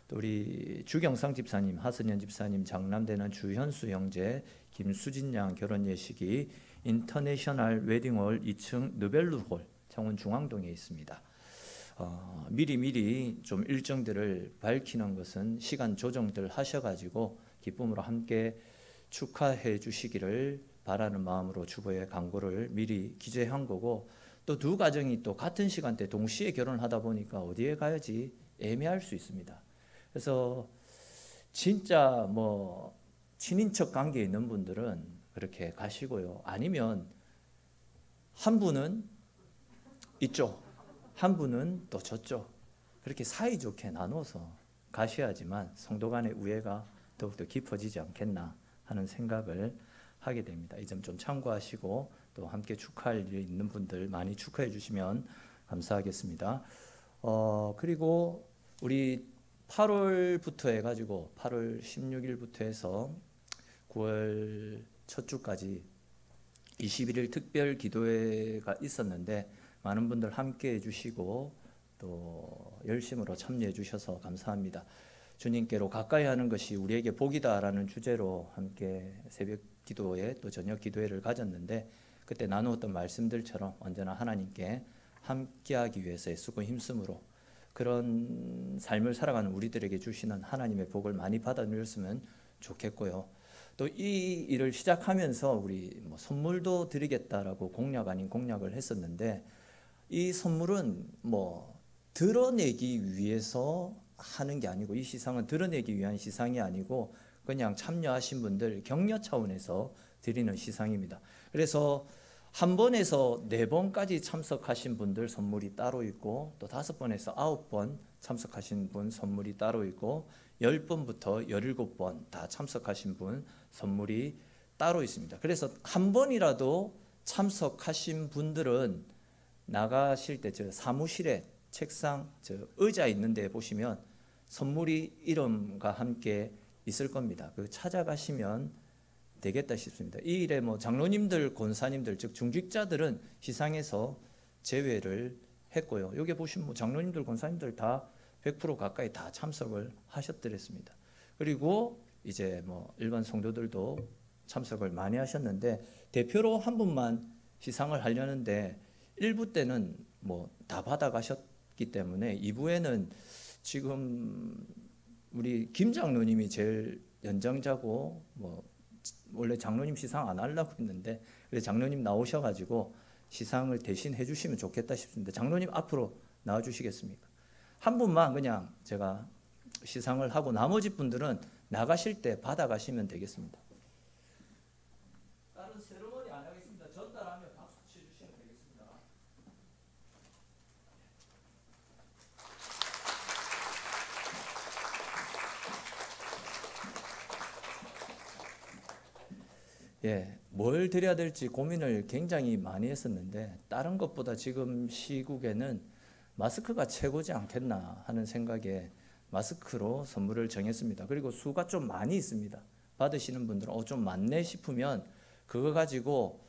Speaker 1: 또 우리 주경상 집사님, 하선현 집사님 장남되는 주현수 형제, 김수진 양 결혼 예식이 인터내셔널 웨딩홀 2층 느벨루홀 창원 중앙동에 있습니다. 미리 좀 일정들을 밝히는 것은 시간 조정들 하셔가지고 기쁨으로 함께 축하해 주시기를 바라는 마음으로 주보에 광고를 미리 기재한 거고, 또 두 가정이 또 같은 시간대 동시에 결혼을 하다 보니까 어디에 가야지 애매할 수 있습니다. 그래서 진짜 뭐 친인척 관계에 있는 분들은 그렇게 가시고요. 아니면 한 분은 이쪽, 한 분은 또 저쪽, 그렇게 사이좋게 나눠서 가셔야지만 성도 간의 우애가 더욱더 깊어지지 않겠나 하는 생각을 하게 됩니다. 이 점 좀 참고하시고 또 함께 축하할 일이 있는 분들 많이 축하해 주시면 감사하겠습니다. 그리고 우리 8월부터 해가지고 8월 16일부터 해서 9월 첫 주까지 21일 특별 기도회가 있었는데 많은 분들 함께 해주시고 또 열심으로 참여해 주셔서 감사합니다. 주님께로 가까이 하는 것이 우리에게 복이다라는 주제로 함께 새벽 기도회 또 저녁 기도회를 가졌는데, 그때 나누었던 말씀들처럼 언제나 하나님께 함께하기 위해서 애쓰고 힘쓰므로 그런 삶을 살아가는 우리들에게 주시는 하나님의 복을 많이 받아 누렸으면 좋겠고요. 또 이 일을 시작하면서 우리 선물도 드리겠다라고 공약 아닌 공약을 했었는데, 이 선물은 드러내기 위해서 하는 게 아니고, 이 시상은 드러내기 위한 시상이 아니고 그냥 참여하신 분들 격려 차원에서 드리는 시상입니다. 그래서 한 번에서 4번까지 참석하신 분들 선물이 따로 있고, 또 5번에서 9번 참석하신 분 선물이 따로 있고, 10번부터 17번 다 참석하신 분 선물이 따로 있습니다. 그래서 한 번이라도 참석하신 분들은 나가실 때 저 사무실에 책상 저 의자 있는 데 보시면 선물이 이름과 함께 있을 겁니다. 그 찾아가시면 되겠다 싶습니다. 이 일에 장로님들, 권사님들 즉 중직자들은 시상에서 제외를 했고요. 여기 보시면 장로님들, 권사님들 다 100% 가까이 다 참석을 하셨더랬습니다. 그리고 이제 일반 성도들도 참석을 많이 하셨는데, 대표로 한 분만 시상을 하려는데 1부 때는 다 받아가셨기 때문에 2부에는 지금 우리 김 장로님이 제일 연장자고 원래 장로님 시상 안 하려고 했는데, 그래서 장로님 나오셔가지고 시상을 대신 해주시면 좋겠다 싶습니다. 장로님 앞으로 나와주시겠습니까? 한 분만 그냥 제가 시상을 하고 나머지 분들은 나가실 때 받아가시면 되겠습니다. 다른 세레머니 안 하겠습니다. 전달하면 박수 쳐주시면 되겠습니다. 뭘 드려야 될지 고민을 굉장히 많이 했었는데, 다른 것보다 지금 시국에는 마스크가 최고지 않겠나 하는 생각에 마스크로 선물을 정했습니다. 그리고 수가 좀 많이 있습니다. 받으시는 분들은 좀 많네 싶으면 그거 가지고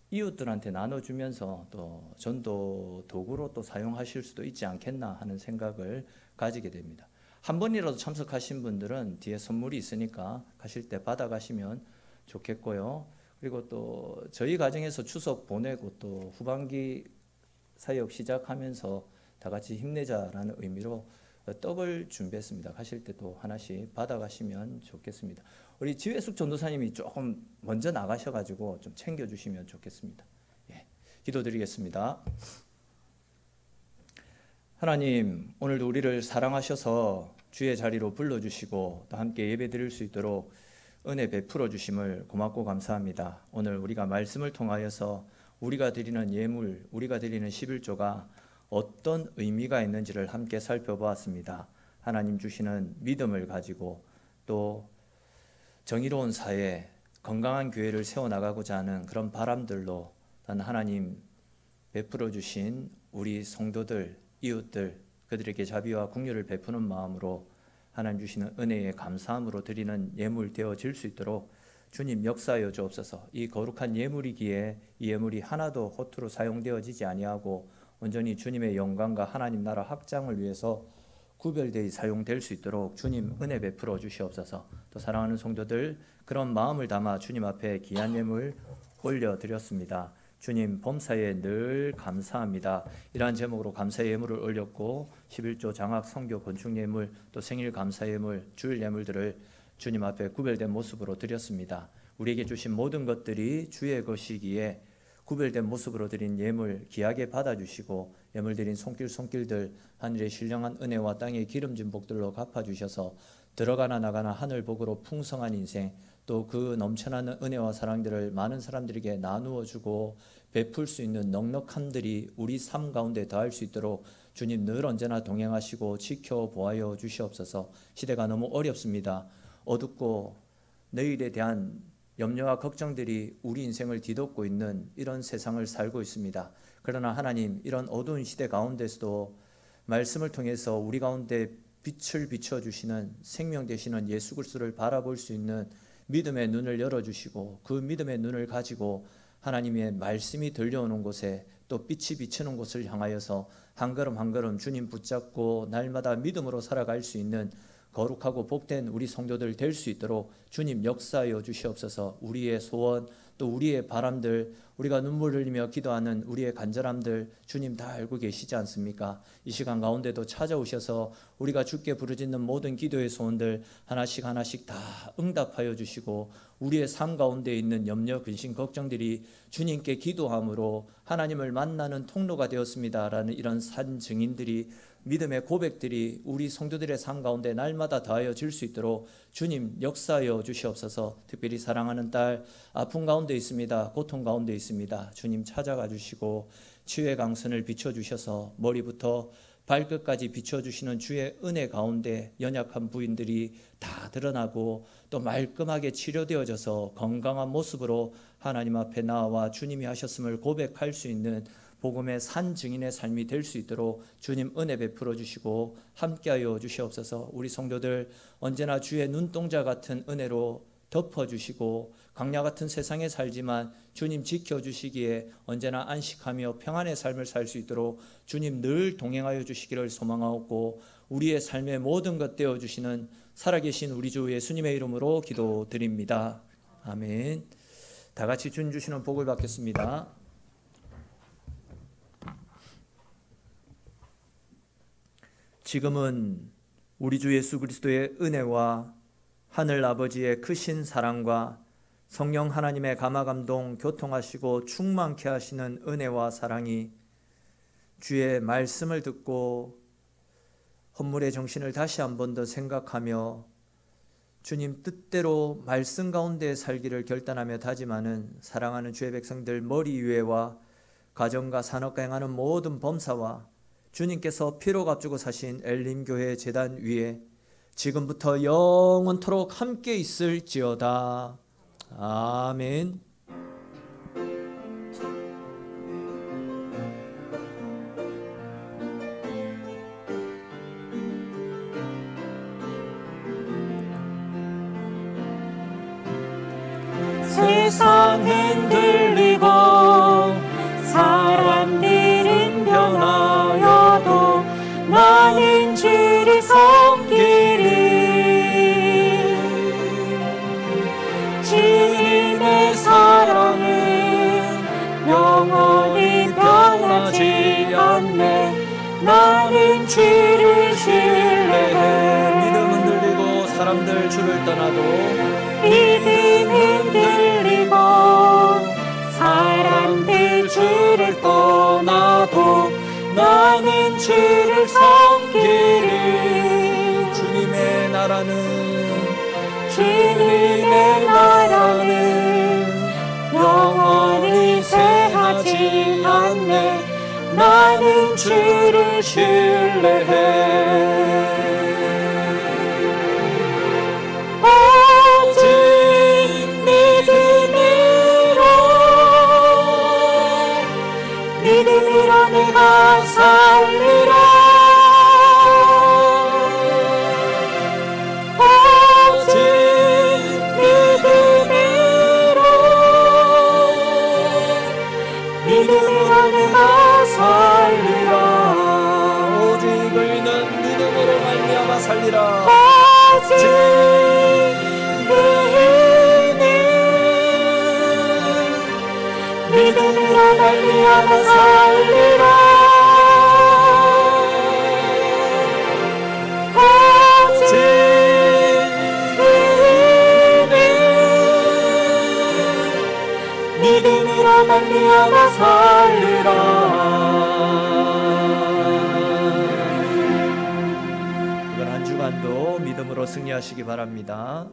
Speaker 1: 이웃들한테 나눠주면서 또 전도 도구로 또 사용하실 수도 있지 않겠나 하는 생각을 가지게 됩니다. 한 번이라도 참석하신 분들은 뒤에 선물이 있으니까 가실 때 받아가시면 좋겠고요. 그리고 또 저희 가정에서 추석 보내고 또 후반기 사역 시작하면서 다 같이 힘내자라는 의미로 떡을 준비했습니다. 가실 때 또 하나씩 받아가시면 좋겠습니다. 우리 지회숙 전도사님이 조금 먼저 나가셔가지고 좀 챙겨주시면 좋겠습니다. 기도드리겠습니다. 하나님, 오늘도 우리를 사랑하셔서 주의 자리로 불러주시고 또 함께 예배드릴 수 있도록 은혜 베풀어 주심을 고맙고 감사합니다. 오늘 우리가 말씀을 통하여서 우리가 드리는 예물, 우리가 드리는 11조가 어떤 의미가 있는지를 함께 살펴보았습니다. 하나님 주시는 믿음을 가지고 또 정의로운 사회, 건강한 교회를 세워나가고자 하는 그런 바람들로 하나님 베풀어 주신 우리 성도들, 이웃들, 그들에게 자비와 긍휼을 베푸는 마음으로 하나님 주시는 은혜에 감사함으로 드리는 예물 되어질 수 있도록 주님 역사하여 주옵소서. 이 거룩한 예물이기에 이 예물이 하나도 허투루 사용되어지지 아니하고 온전히 주님의 영광과 하나님 나라 확장을 위해서 구별되이 사용될 수 있도록 주님 은혜 베풀어 주시옵소서. 또 사랑하는 성도들, 그런 마음을 담아 주님 앞에 귀한 예물 올려드렸습니다. 주님 범사에 늘 감사합니다. 이러한 제목으로 감사의 예물을 올렸고 11조 장학 성교 건축 예물 또 생일 감사 예물 주일 예물들을 주님 앞에 구별된 모습으로 드렸습니다. 우리에게 주신 모든 것들이 주의 것이기에 구별된 모습으로 드린 예물 귀하게 받아주시고 예물 드린 손길들 하늘의 신령한 은혜와 땅의 기름진 복들로 갚아주셔서 들어가나 나가나 하늘 복으로 풍성한 인생 또 그 넘쳐나는 은혜와 사랑들을 많은 사람들에게 나누어 주고 베풀 수 있는 넉넉함들이 우리 삶 가운데 더할 수 있도록 주님 늘 언제나 동행하시고 지켜보아여 주시옵소서. 시대가 너무 어렵습니다. 어둡고 내일에 대한 염려와 걱정들이 우리 인생을 뒤덮고 있는 이런 세상을 살고 있습니다. 그러나 하나님, 이런 어두운 시대 가운데서도 말씀을 통해서 우리 가운데 빛을 비춰주시는 생명 되시는 예수 그리스도를 바라볼 수 있는 믿음의 눈을 열어주시고 그 믿음의 눈을 가지고 하나님의 말씀이 들려오는 곳에 또 빛이 비치는 곳을 향하여서 한 걸음 한 걸음 주님 붙잡고 날마다 믿음으로 살아갈 수 있는 거룩하고 복된 우리 성도들 될 수 있도록 주님 역사하여 주시옵소서. 우리의 소원 또 우리의 바람들, 우리가 눈물 흘리며 기도하는 우리의 간절함들 주님 다 알고 계시지 않습니까? 이 시간 가운데도 찾아오셔서 우리가 주께 부르짖는 모든 기도의 소원들 하나씩 하나씩 다 응답하여 주시고 우리의 삶 가운데 있는 염려, 근심, 걱정들이 주님께 기도함으로 하나님을 만나는 통로가 되었습니다라는 이런 산 증인들이 믿음의 고백들이 우리 성도들의 삶 가운데 날마다 더하여 질 수 있도록 주님 역사하여 주시옵소서. 특별히 사랑하는 딸 아픔 가운데 있습니다. 고통 가운데 있습니다. 주님 찾아가 주시고 치유의 강선을 비춰주셔서 머리부터 발끝까지 비춰주시는 주의 은혜 가운데 연약한 부인들이 다 드러나고 또 말끔하게 치료되어져서 건강한 모습으로 하나님 앞에 나와 주님이 하셨음을 고백할 수 있는 복음의 산 증인의 삶이 될 수 있도록 주님 은혜 베풀어 주시고 함께하여 주시옵소서. 우리 성도들 언제나 주의 눈동자 같은 은혜로 덮어주시고 광야 같은 세상에 살지만 주님 지켜주시기에 언제나 안식하며 평안의 삶을 살 수 있도록 주님 늘 동행하여 주시기를 소망하옵고 우리의 삶의 모든 것 되어주시는 살아계신 우리 주 예수님의 이름으로 기도드립니다. 아멘. 다 같이 주님 주시는 복을 받겠습니다. 지금은 우리 주 예수 그리스도의 은혜와 하늘 아버지의 크신 사랑과 성령 하나님의 감화감동 교통하시고 충만케 하시는 은혜와 사랑이 주의 말씀을 듣고 헌물의 정신을 다시 한 번 더 생각하며 주님 뜻대로 말씀 가운데 살기를 결단하며 다짐하는 사랑하는 주의 백성들 머리 위에와 가정과 산업과 행하는 모든 범사와 주님께서 피로 값주고 사신 엘림교회 제단 위에 지금부터 영원토록 함께 있을지어다. 아멘.
Speaker 2: 세상 흔들리고 사람들은 변하여도 나는 주를 섬기리. 주님의 사랑은 영원히 변하지 않네. 나는 주를 신뢰해.
Speaker 1: 믿음 흔들리고 사람들 주를 떠나도
Speaker 2: 믿음 흔들리고 사람들 주를 떠나도 나는 주를 섬기리.
Speaker 1: 주님의 나라는
Speaker 2: 영원히 쇠하지 않네. 나는 주를 신뢰해. 오직 믿음으로 내가 살리라. 오직 믿음으로 내가 살리라.
Speaker 1: 오직 의인은 믿음으로 말미암아 살리라.
Speaker 2: 오직 의인은 믿음으로 말미암아 살리라. 오직 의인은
Speaker 1: 시간도 믿음으로 승리하시기 바랍니다.